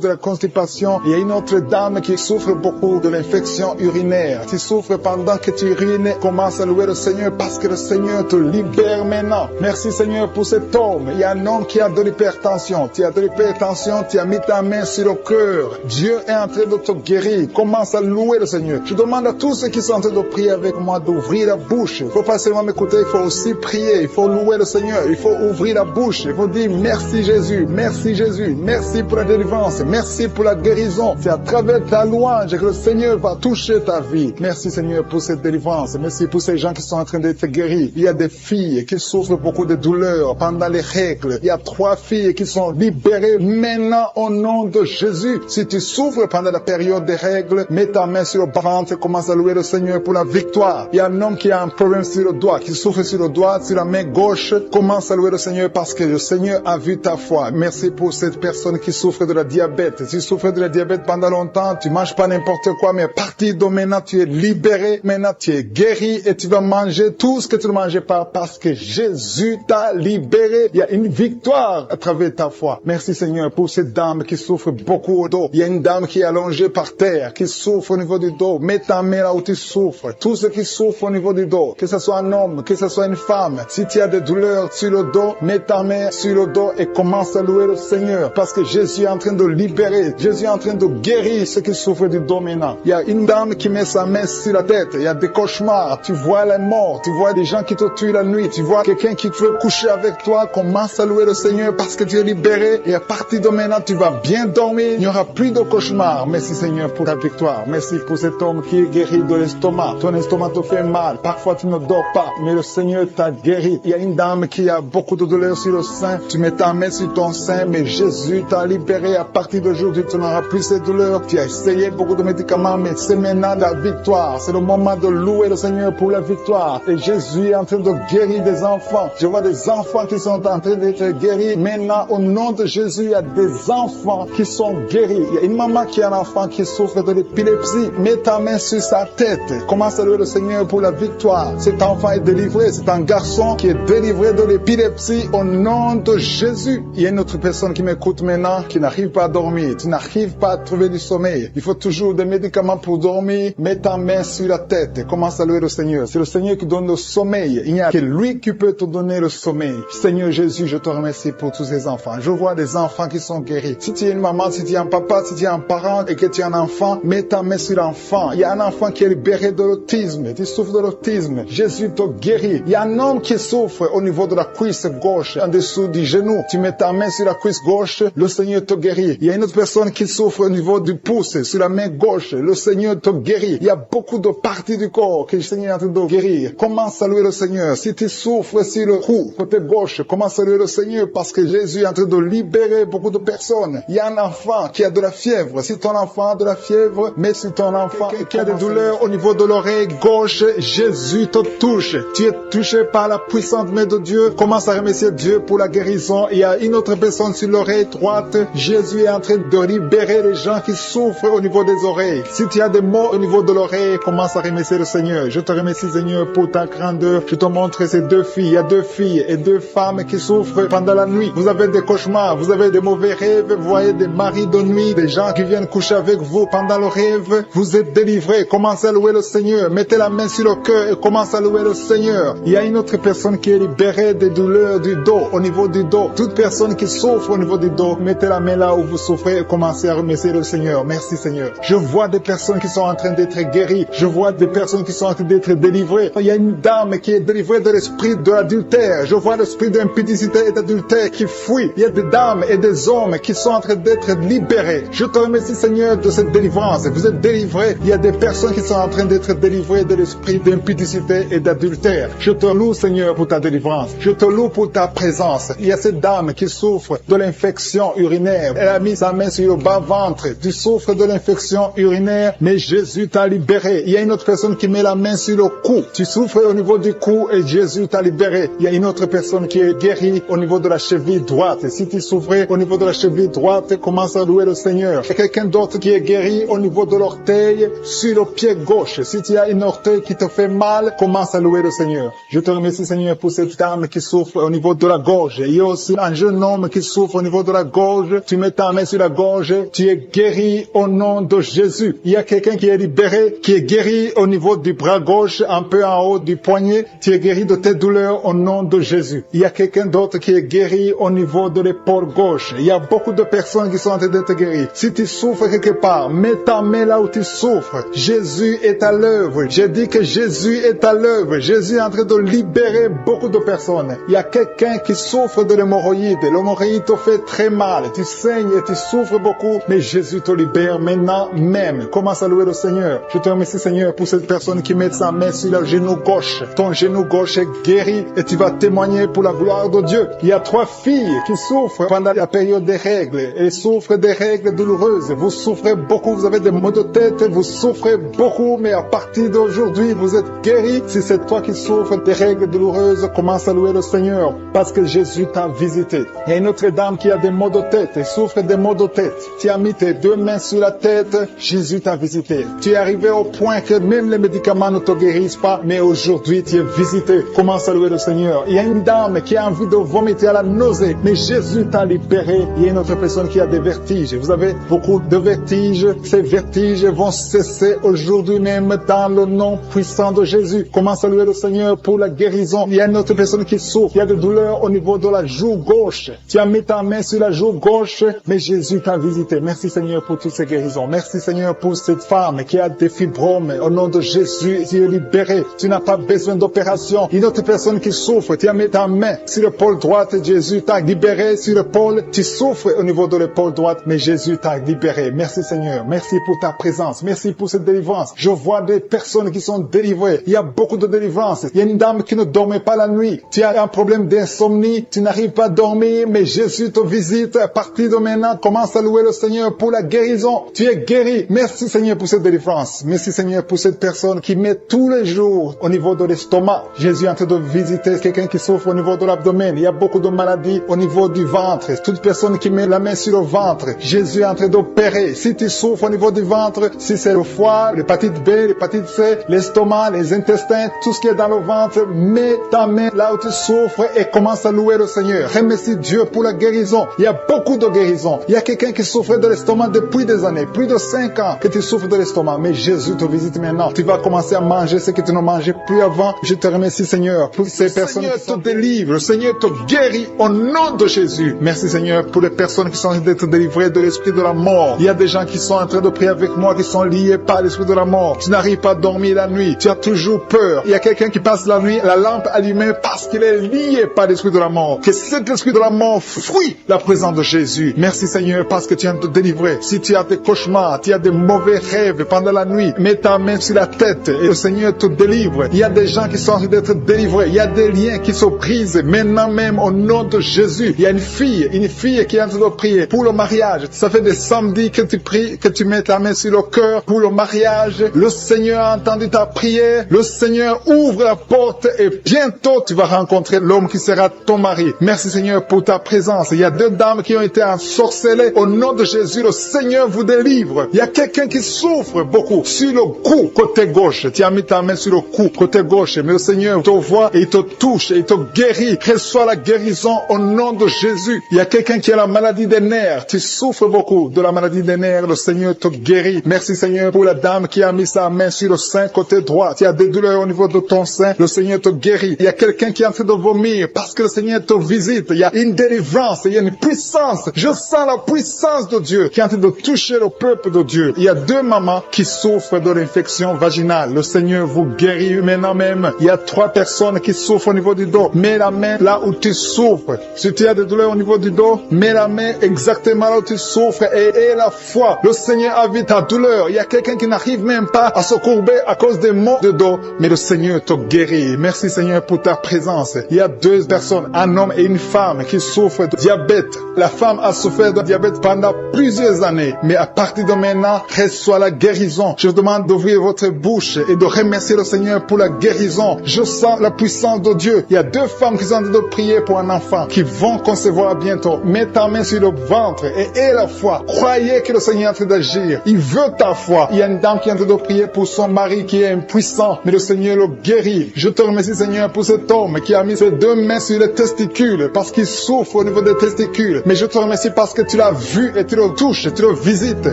de la constipation. Il y a une autre dame qui souffre beaucoup de l'infection urinaire. Tu souffres pendant que tu urines. Commence à louer le Seigneur parce que le Seigneur te libère maintenant. Merci Seigneur pour cet homme. Il y a un homme qui a de l'hypertension. Tu as de l'hypertension, tu as mis ta main sur le cœur. Dieu est en train de te guérir. Commence à louer le Seigneur. Je demande à tous ceux qui sont en train de prier avec moi d'ouvrir la bouche. Il ne faut pas seulement m'écouter, il faut aussi prier. Il faut louer le Seigneur. Il faut ouvrir la bouche. Il faut dire merci Jésus, merci Jésus, merci pour la délivrance, merci pour la guérison. C'est à travers ta louange que le Seigneur va toucher ta vie. Merci Seigneur pour cette délivrance. Merci pour ces gens qui sont en train d'être guéris. Il y a des filles qui souffrent beaucoup de douleurs pendant les règles. Il y a 3 filles qui sont libérées maintenant au nom de Jésus. Si tu souffres pendant la période des règles, mets ta main sur le ventre et commence à louer le Seigneur pour la victoire. Il y a un homme qui a un problème sur le doigt, qui souffre sur le doigt, sur la main gauche. Commence à louer le Seigneur parce que le Seigneur a vu ta foi. Merci pour cette personne qui souffre de la diabète. Si tu souffres de la diabète pendant longtemps, tu manges pas n'importe quoi, mais à partir de maintenant, tu es libéré. Maintenant, tu es guéri et tu vas manger tout ce que tu ne mangeais pas parce que Jésus t'a libéré. Il y a une victoire à travers ta foi. Merci Seigneur pour cette dame qui souffre beaucoup au dos. Il y a une dame qui est allongée par terre, qui souffre au niveau du dos. Mets ta main là où tu souffres. Tous ceux qui souffrent au niveau du dos, que ce soit un homme, que ce soit une femme, si tu as des douleurs sur le dos, mets ta main sur le dos et commence à louer le Seigneur parce que Jésus est en train de libérer. Jésus est en train de guérir ceux qui souffrent du dos maintenant. Il y a une dame qui met sa main sur la tête. Il y a des cauchemars. Tu vois les morts. Tu vois des gens qui te tuent la nuit. Tu vois quelqu'un qui veut coucher avec toi. Commence à louer le Seigneur parce que tu es libéré. Et à partir de maintenant, tu vas bien dormir. Il n'y aura plus de cauchemars. Merci Seigneur pour ta victoire. Merci pour cet homme qui est guéri de l'estomac. Ton estomac te fait mal. Parfois, tu ne dors pas. Mais le Seigneur t'a guéri. Il y a une dame qui a beaucoup de douleurs sur le sein. Tu mets ta main sur ton sein. Mais Jésus t'a libéré. À partir d'aujourd'hui, tu n'auras plus ces douleurs. Tu as essayé beaucoup de médicaments. Mais c'est maintenant la victoire. C'est le moment de louer le Seigneur pour la victoire. Et Jésus est en train de guérir des enfants. Je vois des enfants qui sont en train d'être guéris. Maintenant, au nom de Jésus, il y a des enfants qui sont guéris. Il y a une maman qui a un enfant qui souffre de l'épilepsie. Mets ta main sur sa tête. Commence à louer le Seigneur pour la victoire. Cet enfant est délivré. C'est un garçon qui est délivré de l'épilepsie au nom de Jésus. Il y a une autre personne qui m'écoute maintenant qui n'arrive pas à dormir. Tu n'arrives pas trouver du sommeil. Il faut toujours des médicaments pour dormir. Mets ta main sur la tête. Commence à louer le Seigneur. C'est le Seigneur qui donne le sommeil. Il n'y a que lui qui peut te donner le sommeil. Seigneur Jésus, je te remercie pour tous ces enfants. Je vois des enfants qui sont guéris. Si tu es une maman, si tu es un papa, si tu es un parent et que tu es un enfant, mets ta main sur l'enfant. Il y a un enfant qui est libéré de l'autisme. Tu souffres de l'autisme. Jésus te guérit. Il y a un homme qui souffre au niveau de la cuisse gauche, en dessous du genou. Tu mets ta main sur la cuisse gauche, le Seigneur te guérit. Il y a une autre personne qui souffre au niveau du pouce, sur la main gauche, le Seigneur te guérit. Il y a beaucoup de parties du corps que le Seigneur est en train de guérir. Commence à louer le Seigneur. Si tu souffres sur le cou, côté gauche, commence à louer le Seigneur parce que Jésus est en train de libérer beaucoup de personnes. Il y a un enfant qui a de la fièvre. Si ton enfant a de la fièvre, mets sur ton enfant qui a des douleurs au niveau de l'oreille gauche, Jésus te touche. Tu es touché par la puissante main de Dieu. Commence à remercier Dieu pour la guérison. Il y a une autre personne sur l'oreille droite. Jésus est en train de libérer les gens qui souffrent au niveau des oreilles. Si tu as des maux au niveau de l'oreille, commence à remercier le Seigneur. Je te remercie Seigneur pour ta grandeur. Je te montre ces deux filles. Il y a deux filles et deux femmes qui souffrent pendant la nuit. Vous avez des cauchemars, vous avez des mauvais rêves, vous voyez des maris de nuit, des gens qui viennent coucher avec vous pendant le rêve. Vous êtes délivrés. Commencez à louer le Seigneur. Mettez la main sur le cœur et commencez à louer le Seigneur. Il y a une autre personne qui est libérée des douleurs du dos, au niveau du dos. Toute personne qui souffre au niveau du dos, mettez la main là où vous souffrez et commencez à remercier le Seigneur. Merci Seigneur. Je vois des personnes qui sont en train d'être guéries. Je vois des personnes qui sont en train d'être délivrées. Il y a une dame qui est délivrée de l'esprit de l'adultère. Je vois l'esprit d'impudicité et d'adultère qui fuit. Il y a des dames et des hommes qui sont en train d'être libérés. Je te remercie Seigneur de cette délivrance. Vous êtes délivrés. Il y a des personnes qui sont en train d'être délivrées de l'esprit d'impudicité et d'adultère. Je te loue Seigneur pour ta délivrance. Je te loue pour ta présence. Il y a cette dame qui souffre de l'infection urinaire. Elle a mis sa main sur le bas-ventre. Tu souffres de l'infection urinaire, mais Jésus t'a libéré. Il y a une autre personne qui met la main sur le cou. Tu souffres au niveau du cou et Jésus t'a libéré. Il y a une autre personne qui est guérie au niveau de la cheville droite. Si tu souffrais au niveau de la cheville droite, commence à louer le Seigneur. Il y a quelqu'un d'autre qui est guéri au niveau de l'orteil sur le pied gauche. Si tu as une orteil qui te fait mal, commence à louer le Seigneur. Je te remercie Seigneur pour cette dame qui souffre au niveau de la gorge. Il y a aussi un jeune homme qui souffre au niveau de la gorge. Tu mets ta main sur la gorge. Tu es guéri au nom de Jésus. Il y a quelqu'un qui est libéré, qui est guéri au niveau du bras gauche, un peu en haut du poignet. Tu es guéri de tes douleurs au nom de Jésus. Il y a quelqu'un d'autre qui est guéri au niveau de l'épaule gauche. Il y a beaucoup de personnes qui sont en train d'être guéries. Si tu souffres quelque part, mets ta main là où tu souffres. Jésus est à l'œuvre. J'ai dit que Jésus est à l'œuvre. Jésus est en train de libérer beaucoup de personnes. Il y a quelqu'un qui souffre de l'hémorroïde. L'hémorroïde te fait très mal. Tu saignes et tu souffres beaucoup, mais Jésus te libère maintenant même. Commence à louer le Seigneur. Je te remercie Seigneur pour cette personne qui met sa main sur le genou gauche. Ton genou gauche est guéri et tu vas témoigner pour la gloire de Dieu. Il y a 3 filles qui souffrent pendant la période des règles. Elles souffrent des règles douloureuses. Vous souffrez beaucoup, vous avez des maux de tête, vous souffrez beaucoup, mais à partir d'aujourd'hui, vous êtes guéris. Si c'est toi qui souffres des règles douloureuses, commence à louer le Seigneur parce que Jésus t'a visité. Il y a une autre dame qui a des maux de tête, elle souffre des maux de tête. Tu as mis tes 2 mains sur la tête, Jésus t'a visité. Tu es arrivé au point que même les médicaments ne te guérissent pas, mais aujourd'hui tu es visité. Commence à louer le Seigneur. Il y a une dame qui a envie de vomiter à la nausée, mais Jésus t'a libéré. Il y a une autre personne qui a des vertiges. Vous avez beaucoup de vertiges. Ces vertiges vont cesser aujourd'hui même dans le nom puissant de Jésus. Commence à louer le Seigneur pour la guérison. Il y a une autre personne qui souffre. Il y a des douleurs au niveau de la joue gauche. Tu as mis ta main sur la joue gauche, mais Jésus t'a visité. Merci Seigneur pour toutes ces guérisons. Merci Seigneur pour cette femme qui a des fibromes. Au nom de Jésus, tu es libéré. Tu n'as pas besoin d'opération. Une autre personne qui souffre, tu as mis ta main sur l'épaule droite, Jésus t'a libéré sur l'épaule. Tu souffres au niveau de l'épaule droite, mais Jésus t'a libéré. Merci Seigneur. Merci pour ta présence. Merci pour cette délivrance. Je vois des personnes qui sont délivrées. Il y a beaucoup de délivrance. Il y a une dame qui ne dormait pas la nuit. Tu as un problème d'insomnie. Tu n'arrives pas à dormir, mais Jésus te visite. À partir de maintenant, commence à louer le Seigneur pour la guérison. Tu es guéri. Merci Seigneur pour cette délivrance. Merci Seigneur pour cette personne qui met tous les jours au niveau de l'estomac. Jésus est en train de visiter quelqu'un qui souffre au niveau de l'abdomen. Il y a beaucoup de maladies au niveau du ventre. Toute personne qui met la main sur le ventre, Jésus est en train d'opérer. Si tu souffres au niveau du ventre, si c'est le foie, l'hépatite B, l'hépatite C, l'estomac, les intestins, tout ce qui est dans le ventre, mets ta main là où tu souffres et commence à louer le Seigneur. Remercie Dieu pour la guérison. Il y a beaucoup de guérisons. Il y a quelqu'un qui souffre de l'estomac. l'estomac depuis des années, plus de 5 ans que tu souffres de l'estomac. Mais Jésus te visite maintenant. Tu vas commencer à manger ce que tu ne mangeais plus avant. Je te remercie, Seigneur, pour ces personnes qui te délivrent. Le Seigneur te guérit au nom de Jésus. Merci, Seigneur, pour les personnes qui sont en train d'être délivrées de l'esprit de la mort. Il y a des gens qui sont en train de prier avec moi, qui sont liés par l'esprit de la mort. Tu n'arrives pas à dormir la nuit. Tu as toujours peur. Il y a quelqu'un qui passe la nuit, la lampe allumée parce qu'il est lié par l'esprit de la mort. Que cet esprit de la mort fuit la présence de Jésus. Merci, Seigneur, parce que tu viens de te délivrer. Si tu as des cauchemars, tu as des mauvais rêves pendant la nuit, mets ta main sur la tête et le Seigneur te délivre. Il y a des gens qui sont en train d'être délivrés. Il y a des liens qui se brisent maintenant même au nom de Jésus. Il y a une fille qui est en train de prier pour le mariage. Ça fait des samedis que tu pries, que tu mets ta main sur le cœur pour le mariage. Le Seigneur a entendu ta prière. Le Seigneur ouvre la porte et bientôt tu vas rencontrer l'homme qui sera ton mari. Merci, Seigneur, pour ta présence. Il y a 2 dames qui ont été ensorcelées. Au nom de Jésus, le Seigneur vous délivre. Il y a quelqu'un qui souffre beaucoup sur le cou, côté gauche. Tu as mis ta main sur le cou, côté gauche. Mais le Seigneur te voit et il te touche et il te guérit. Reçois la guérison au nom de Jésus. Il y a quelqu'un qui a la maladie des nerfs. Tu souffres beaucoup de la maladie des nerfs. Le Seigneur te guérit. Merci, Seigneur, pour la dame qui a mis sa main sur le sein côté droit. Tu as des douleurs au niveau de ton sein. Le Seigneur te guérit. Il y a quelqu'un qui est en train de vomir parce que le Seigneur te visite. Il y a une délivrance. Il y a une puissance. Je sens la puissance de Dieu qui est en train de toucher le peuple de Dieu. Il y a 2 mamans qui souffrent de l'infection vaginale. Le Seigneur vous guérit maintenant même. Il y a 3 personnes qui souffrent au niveau du dos. Mets la main là où tu souffres. Si tu as des douleurs au niveau du dos, mets la main exactement là où tu souffres et aie la foi. Le Seigneur a vu ta douleur. Il y a quelqu'un qui n'arrive même pas à se courber à cause des maux de dos, mais le Seigneur te guérit. Merci, Seigneur, pour ta présence. Il y a 2 personnes, un homme et une femme qui souffrent de diabète. La femme a souffert de diabète pendant plusieurs années, mais à partir de maintenant, reçoit la guérison. Je vous demande d'ouvrir votre bouche et de remercier le Seigneur pour la guérison. Je sens la puissance de Dieu. Il y a 2 femmes qui sont en train de prier pour un enfant qui vont concevoir bientôt. Mets ta main sur le ventre et aie la foi. Croyez que le Seigneur est en train d'agir. Il veut ta foi. Il y a une dame qui est en train de prier pour son mari qui est impuissant, mais le Seigneur le guérit. Je te remercie, Seigneur, pour cet homme qui a mis ses 2 mains sur les testicules parce qu'il souffre au niveau des testicules. Mais je te remercie parce que tu l'as vu et tu le touches, tu le visites.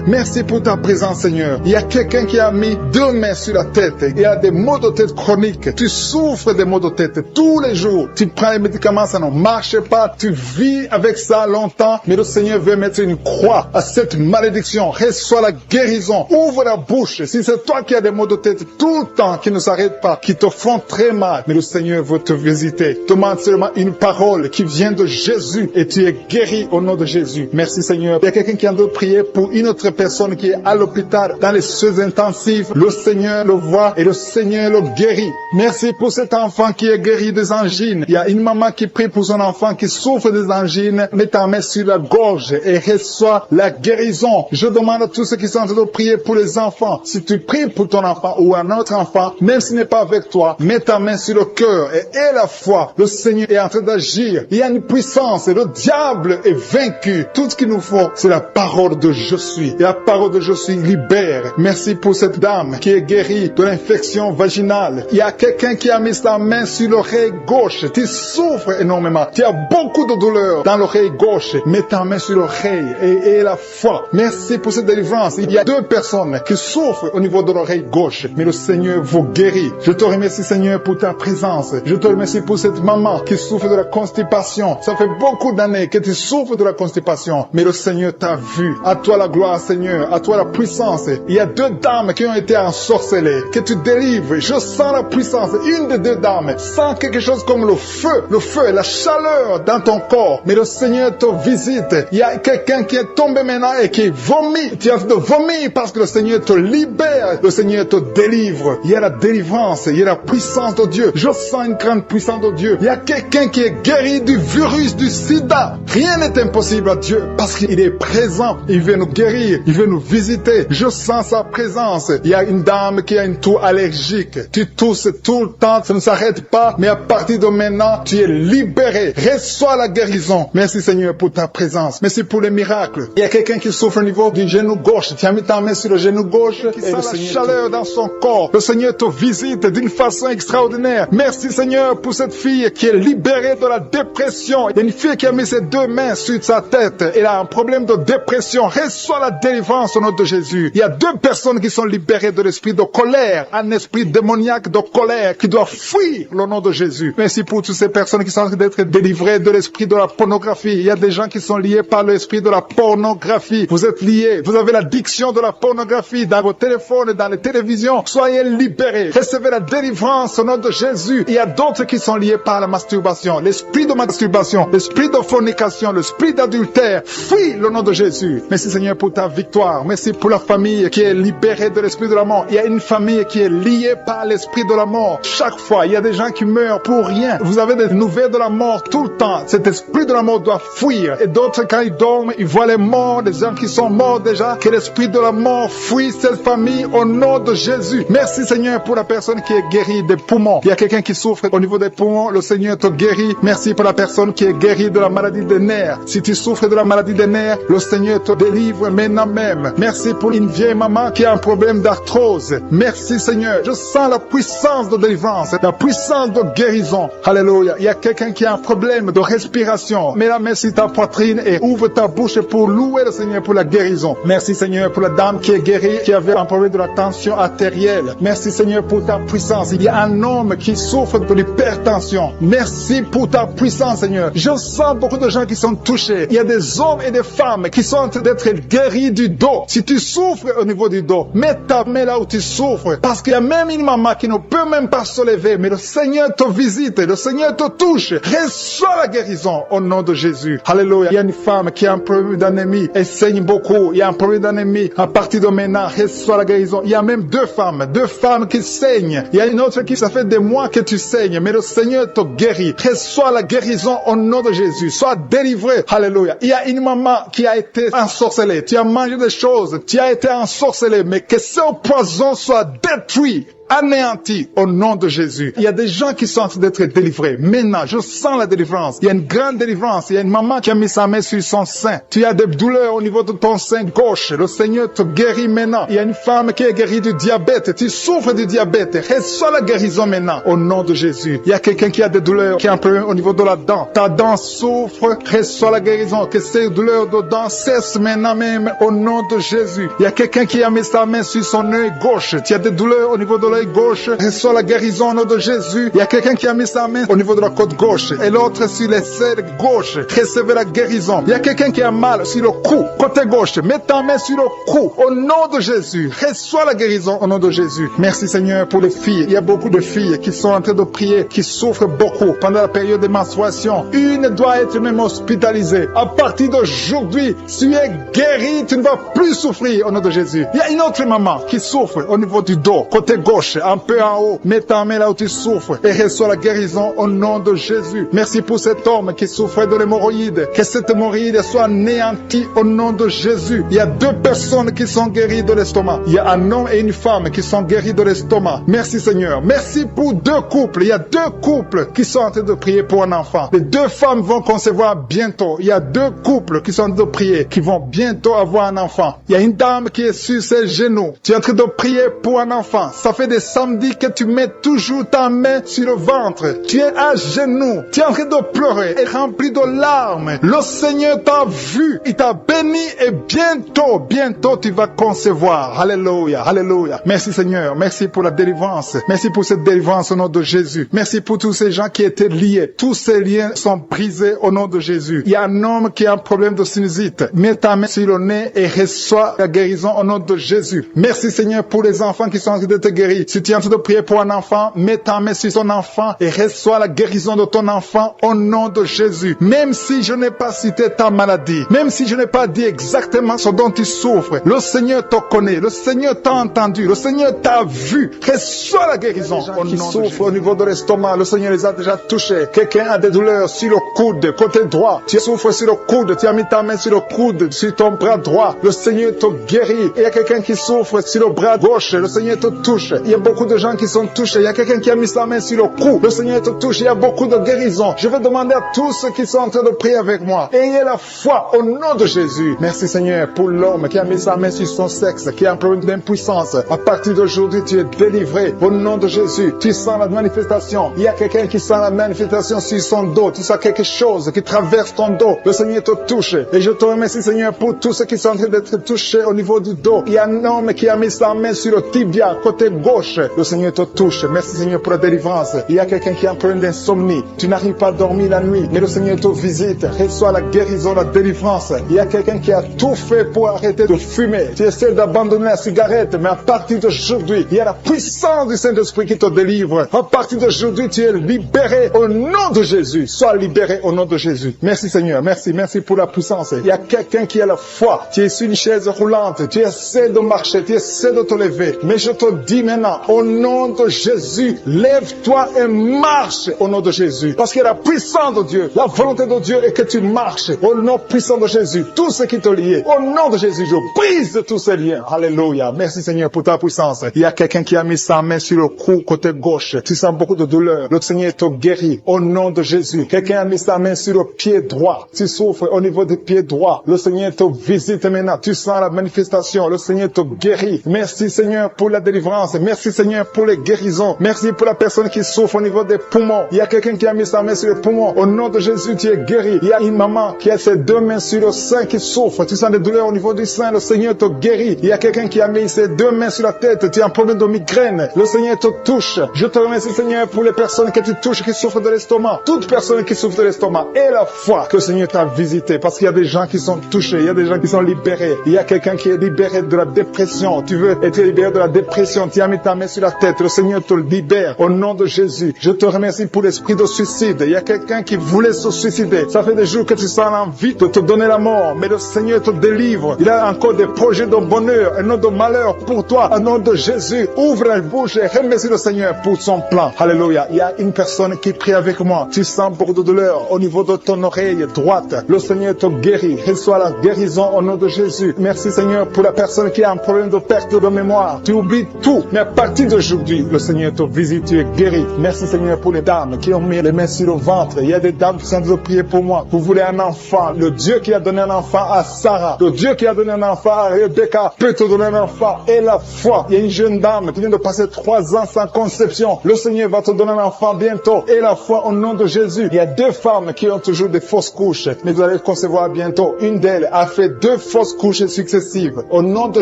Merci pour ta présence, Seigneur. Il y a quelqu'un qui a mis 2 mains sur la tête. Il y a des maux de tête chroniques. Tu souffres des maux de tête tous les jours. Tu prends les médicaments, ça ne marche pas. Tu vis avec ça longtemps. Mais le Seigneur veut mettre une croix à cette malédiction. Reçois la guérison. Ouvre la bouche. Si c'est toi qui as des maux de tête tout le temps, qui ne s'arrêtent pas, qui te font très mal, mais le Seigneur veut te visiter. Demande seulement une parole qui vient de Jésus et tu es guéri au nom de Jésus. Merci, Seigneur. Il y a quelqu'un qui a de prier pour une autre personne qui est à l'hôpital dans les soins intensifs. Le Seigneur le voit et le Seigneur le guérit. Merci pour cet enfant qui est guéri des angines. Il y a une maman qui prie pour son enfant qui souffre des angines. Mets ta main sur la gorge et reçois la guérison. Je demande à tous ceux qui sont en train de prier pour les enfants. Si tu pries pour ton enfant ou un autre enfant, même s'il n'est pas avec toi, mets ta main sur le cœur et aie la foi. Le Seigneur est en train d'agir. Il y a une puissance et le diable est vaincu. Tout ce qu'il nous faut, c'est la parole de je suis. Et la parole de je suis libère. Merci pour cette dame qui est guérie de l'infection vaginale. Il y a quelqu'un qui a mis sa main sur l'oreille gauche. Tu souffres énormément. Tu as beaucoup de douleur dans l'oreille gauche. Mets ta main sur l'oreille et aie la foi. Merci pour cette délivrance. Il y a 2 personnes qui souffrent au niveau de l'oreille gauche. Mais le Seigneur vous guérit. Je te remercie, Seigneur, pour ta présence. Je te remercie pour cette maman qui souffre de la constipation. Ça fait beaucoup d'années que tu souffres de la constipation. Mais le Seigneur t'a vu. À toi la gloire, Seigneur. À toi la puissance. Il y a 2 dames qui ont été ensorcelées. Que tu délivres. Je sens la puissance. Une des 2 dames sent quelque chose comme le feu. Le feu, la chaleur dans ton corps. Mais le Seigneur te visite. Il y a quelqu'un qui est tombé maintenant et qui vomit. Tu as envie de vomir parce que le Seigneur te libère. Le Seigneur te délivre. Il y a la délivrance. Il y a la puissance de Dieu. Je sens une grande puissance de Dieu. Il y a quelqu'un qui est guéri du virus du sida. Rien n'est impossible à Dieu parce qu'il est présent. Il veut nous guérir. Il veut nous visiter. Je sens sa présence. Il y a une dame qui a une toux allergique. Tu tousses tout le temps. Ça ne s'arrête pas. Mais à partir de maintenant, tu es libéré. Reçois la guérison. Merci, Seigneur, pour ta présence. Merci pour les miracles. Il y a quelqu'un qui souffre au niveau du genou gauche. Tu as mis ta main sur le genou gauche et sent la chaleur dans son corps. Le Seigneur te visite d'une façon extraordinaire. Merci, Seigneur, pour cette fille qui est libérée de la dépression. Il y a une fille qui a mis ses 2 mains sur sa tête. Elle a un problème de dépression. l'oppression. Reçois la délivrance au nom de Jésus. Il y a 2 personnes qui sont libérées de l'esprit de colère, un esprit démoniaque de colère qui doit fuir le nom de Jésus. Merci pour toutes ces personnes qui sont en train d'être délivrées de l'esprit de la pornographie. Il y a des gens qui sont liés par l'esprit de la pornographie. Vous êtes liés. Vous avez l'addiction de la pornographie dans vos téléphones et dans les télévisions. Soyez libérés. Recevez la délivrance au nom de Jésus. Il y a d'autres qui sont liés par la masturbation. L'esprit de masturbation, l'esprit de fornication, l'esprit d'adultère. Fuis le nom de Jésus. Merci Seigneur pour ta victoire. Merci pour la famille qui est libérée de l'esprit de la mort. Il y a une famille qui est liée par l'esprit de la mort. Chaque fois, il y a des gens qui meurent pour rien. Vous avez des nouvelles de la mort tout le temps. Cet esprit de la mort doit fuir. Et d'autres, quand ils dorment, ils voient les morts, des gens qui sont morts déjà. Que l'esprit de la mort fuit cette famille au nom de Jésus. Merci Seigneur pour la personne qui est guérie des poumons. Il y a quelqu'un qui souffre au niveau des poumons. Le Seigneur te guérit. Merci pour la personne qui est guérie de la maladie des nerfs. Si tu souffres de la maladie des nerfs, le Seigneur te délivre maintenant même. Merci pour une vieille maman qui a un problème d'arthrose. Merci Seigneur. Je sens la puissance de délivrance, la puissance de guérison. Alléluia. Il y a quelqu'un qui a un problème de respiration. Mets la main sur ta poitrine et ouvre ta bouche pour louer le Seigneur pour la guérison. Merci Seigneur pour la dame qui est guérie, qui avait un problème de la tension artérielle. Merci Seigneur pour ta puissance. Il y a un homme qui souffre de l'hypertension. Merci pour ta puissance Seigneur. Je sens beaucoup de gens qui sont touchés. Il y a des hommes et des femmes qui sont en train d'être guéris du dos. Si tu souffres au niveau du dos, mets ta main là où tu souffres. Parce qu'il y a même une maman qui ne peut même pas se lever, mais le Seigneur te visite, le Seigneur te touche. Reçois la guérison au nom de Jésus. Alléluia. Il y a une femme qui a un problème d'anémie. Elle saigne beaucoup. Il y a un problème d'anémie. À partir de maintenant, reçois la guérison. Il y a même 2 femmes qui saignent. Il y a une autre qui, ça fait des mois que tu saignes, mais le Seigneur te guérit. Reçois la guérison au nom de Jésus. Sois délivré. Alléluia. Il y a une maman qui a été ensorcelée. Tu as mangé des choses. Tu as été ensorcelé, mais que ce poison soit détruit, anéanti au nom de Jésus. Il y a des gens qui sont en train d'être délivrés. Maintenant, je sens la délivrance. Il y a une grande délivrance. Il y a une maman qui a mis sa main sur son sein. Tu as des douleurs au niveau de ton sein gauche. Le Seigneur te guérit maintenant. Il y a une femme qui est guérie du diabète. Tu souffres du diabète. Reçois la guérison maintenant au nom de Jésus. Il y a quelqu'un qui a des douleurs, qui a un problème au niveau de la dent. Ta dent souffre. Reçois la guérison. Que ces douleurs de dents cessent maintenant même au nom de Jésus. Il y a quelqu'un qui a mis sa main sur son œil gauche. Tu as des douleurs au niveau de l'œil gauche, reçois la guérison au nom de Jésus. Il y a quelqu'un qui a mis sa main au niveau de la côte gauche et l'autre sur les selles gauche. Recevez la guérison. Il y a quelqu'un qui a mal sur le cou, côté gauche. Mets ta main sur le cou au nom de Jésus. Reçois la guérison au nom de Jésus. Merci Seigneur pour les filles. Il y a beaucoup de filles qui sont en train de prier, qui souffrent beaucoup pendant la période de menstruation. Une doit être même hospitalisée. À partir d'aujourd'hui, tu es guéri, tu ne vas plus souffrir au nom de Jésus. Il y a une autre maman qui souffre au niveau du dos, côté gauche. Un peu en haut, mets ta main là où tu souffres et reçois la guérison au nom de Jésus. Merci pour cet homme qui souffrait de l'hémorroïde. Que cette hémorroïde soit anéantie au nom de Jésus. Il y a 2 personnes qui sont guéries de l'estomac. Il y a un homme et une femme qui sont guéris de l'estomac. Merci Seigneur. Merci pour 2 couples. Il y a 2 couples qui sont en train de prier pour un enfant. Les 2 femmes vont concevoir bientôt. Il y a 2 couples qui sont en train de prier, qui vont bientôt avoir un enfant. Il y a une dame qui est sur ses genoux. Tu es en train de prier pour un enfant. Ça fait des samedis que tu mets toujours ta main sur le ventre. Tu es à genoux. Tu es en train de pleurer et rempli de larmes. Le Seigneur t'a vu. Il t'a béni et bientôt tu vas concevoir. Alléluia. Alléluia. Merci Seigneur. Merci pour la délivrance. Merci pour cette délivrance au nom de Jésus. Merci pour tous ces gens qui étaient liés. Tous ces liens sont brisés au nom de Jésus. Il y a un homme qui a un problème de sinusite. Mets ta main sur le nez et reçois la guérison au nom de Jésus. Merci Seigneur pour les enfants qui sont en train d'être guéris. Si tu es en train de prier pour un enfant, mets ta main sur ton enfant et reçois la guérison de ton enfant au nom de Jésus. Même si je n'ai pas cité ta maladie, même si je n'ai pas dit exactement ce dont tu souffres, le Seigneur te connaît, le Seigneur t'a entendu, le Seigneur t'a vu. Reçois la guérison. Qui souffrent au niveau de l'estomac, le Seigneur les a déjà touchés. Quelqu'un a des douleurs sur le coude, côté droit. Tu souffres sur le coude, tu as mis ta main sur le coude, sur ton bras droit. Le Seigneur te guérit. Et il y a quelqu'un qui souffre sur le bras gauche, le Seigneur te touche. Il y a beaucoup de gens qui sont touchés. Il y a quelqu'un qui a mis sa main sur le cou. Le Seigneur te touche. Il y a beaucoup de guérisons. Je vais demander à tous ceux qui sont en train de prier avec moi. Ayez la foi au nom de Jésus. Merci Seigneur pour l'homme qui a mis sa main sur son sexe, qui a un problème d'impuissance. À partir d'aujourd'hui, tu es délivré au nom de Jésus. Tu sens la manifestation. Il y a quelqu'un qui sent la manifestation sur son dos. Tu sens quelque chose qui traverse ton dos. Le Seigneur te touche. Et je te remercie Seigneur pour tous ceux qui sont en train d'être touchés au niveau du dos. Il y a un homme qui a mis sa main sur le tibia, côté gauche. Le Seigneur te touche. Merci Seigneur pour la délivrance. Il y a quelqu'un qui a un problème d'insomnie. Tu n'arrives pas à dormir la nuit, mais le Seigneur te visite. Reçois la guérison, la délivrance. Il y a quelqu'un qui a tout fait pour arrêter de fumer. Tu essaies d'abandonner la cigarette, mais à partir d'aujourd'hui, il y a la puissance du Saint-Esprit qui te délivre. À partir d'aujourd'hui, tu es libéré au nom de Jésus. Sois libéré au nom de Jésus. Merci Seigneur. Merci pour la puissance. Il y a quelqu'un qui a la foi. Tu es sur une chaise roulante. Tu essaies de marcher. Tu essaies de te lever. Mais je te dis maintenant, au nom de Jésus, lève-toi et marche au nom de Jésus. Parce que la puissance de Dieu, la volonté de Dieu est que tu marches au nom puissant de Jésus. Tout ce qui te lie, au nom de Jésus, je brise tous ces liens. Alléluia. Merci Seigneur pour ta puissance. Il y a quelqu'un qui a mis sa main sur le cou côté gauche. Tu sens beaucoup de douleur. Le Seigneur te guérit au nom de Jésus. Quelqu'un a mis sa main sur le pied droit. Tu souffres au niveau du pied droit. Le Seigneur te visite maintenant. Tu sens la manifestation. Le Seigneur te guérit. Merci Seigneur pour la délivrance. Merci Seigneur pour les guérisons. Merci pour la personne qui souffre au niveau des poumons. Il y a quelqu'un qui a mis sa main sur les poumons. Au nom de Jésus, tu es guéri. Il y a une maman qui a ses deux mains sur le sein qui souffre. Tu sens des douleurs au niveau du sein. Le Seigneur te guérit. Il y a quelqu'un qui a mis ses deux mains sur la tête. Tu as un problème de migraine. Le Seigneur te touche. Je te remercie Seigneur pour les personnes que tu touches qui souffrent de l'estomac. Toute personne qui souffre de l'estomac. Et la foi que le Seigneur t'a visité. Parce qu'il y a des gens qui sont touchés. Il y a des gens qui sont libérés. Il y a quelqu'un qui est libéré de la dépression. Tu veux être libéré de la dépression. Tu as mis ta main sur la tête. Le Seigneur te libère. Au nom de Jésus. Je te remercie pour l'esprit de suicide. Il y a quelqu'un qui voulait se suicider. Ça fait des jours que tu sens l'envie de te donner la mort. Mais le Seigneur te délivre. Il a encore des projets de bonheur et non de malheur pour toi. Au nom de Jésus. Ouvre la bouche et remercie le Seigneur pour son plan. Alléluia. Il y a une personne qui prie avec moi. Tu sens beaucoup de douleur au niveau de ton oreille droite. Le Seigneur te guérit. Reçois la guérison au nom de Jésus. Merci Seigneur pour la personne qui a un problème de perte de mémoire. Tu oublies tout. Mais à partir d'aujourd'hui, le Seigneur te visite. Tu es guéri. Merci Seigneur pour les dames qui ont mis les mains sur le ventre. Il y a des dames qui sont en train de prier pour moi. Vous voulez un enfant. Le Dieu qui a donné un enfant à Sarah. Le Dieu qui a donné un enfant à Rebecca peut te donner un enfant. Et la foi. Il y a une jeune dame qui vient de passer 3 ans sans conception. Le Seigneur va te donner un enfant bientôt. Et la foi au nom de Jésus. Il y a 2 femmes qui ont toujours des fausses couches. Mais vous allez concevoir bientôt. Une d'elles a fait 2 fausses couches successives. Au nom de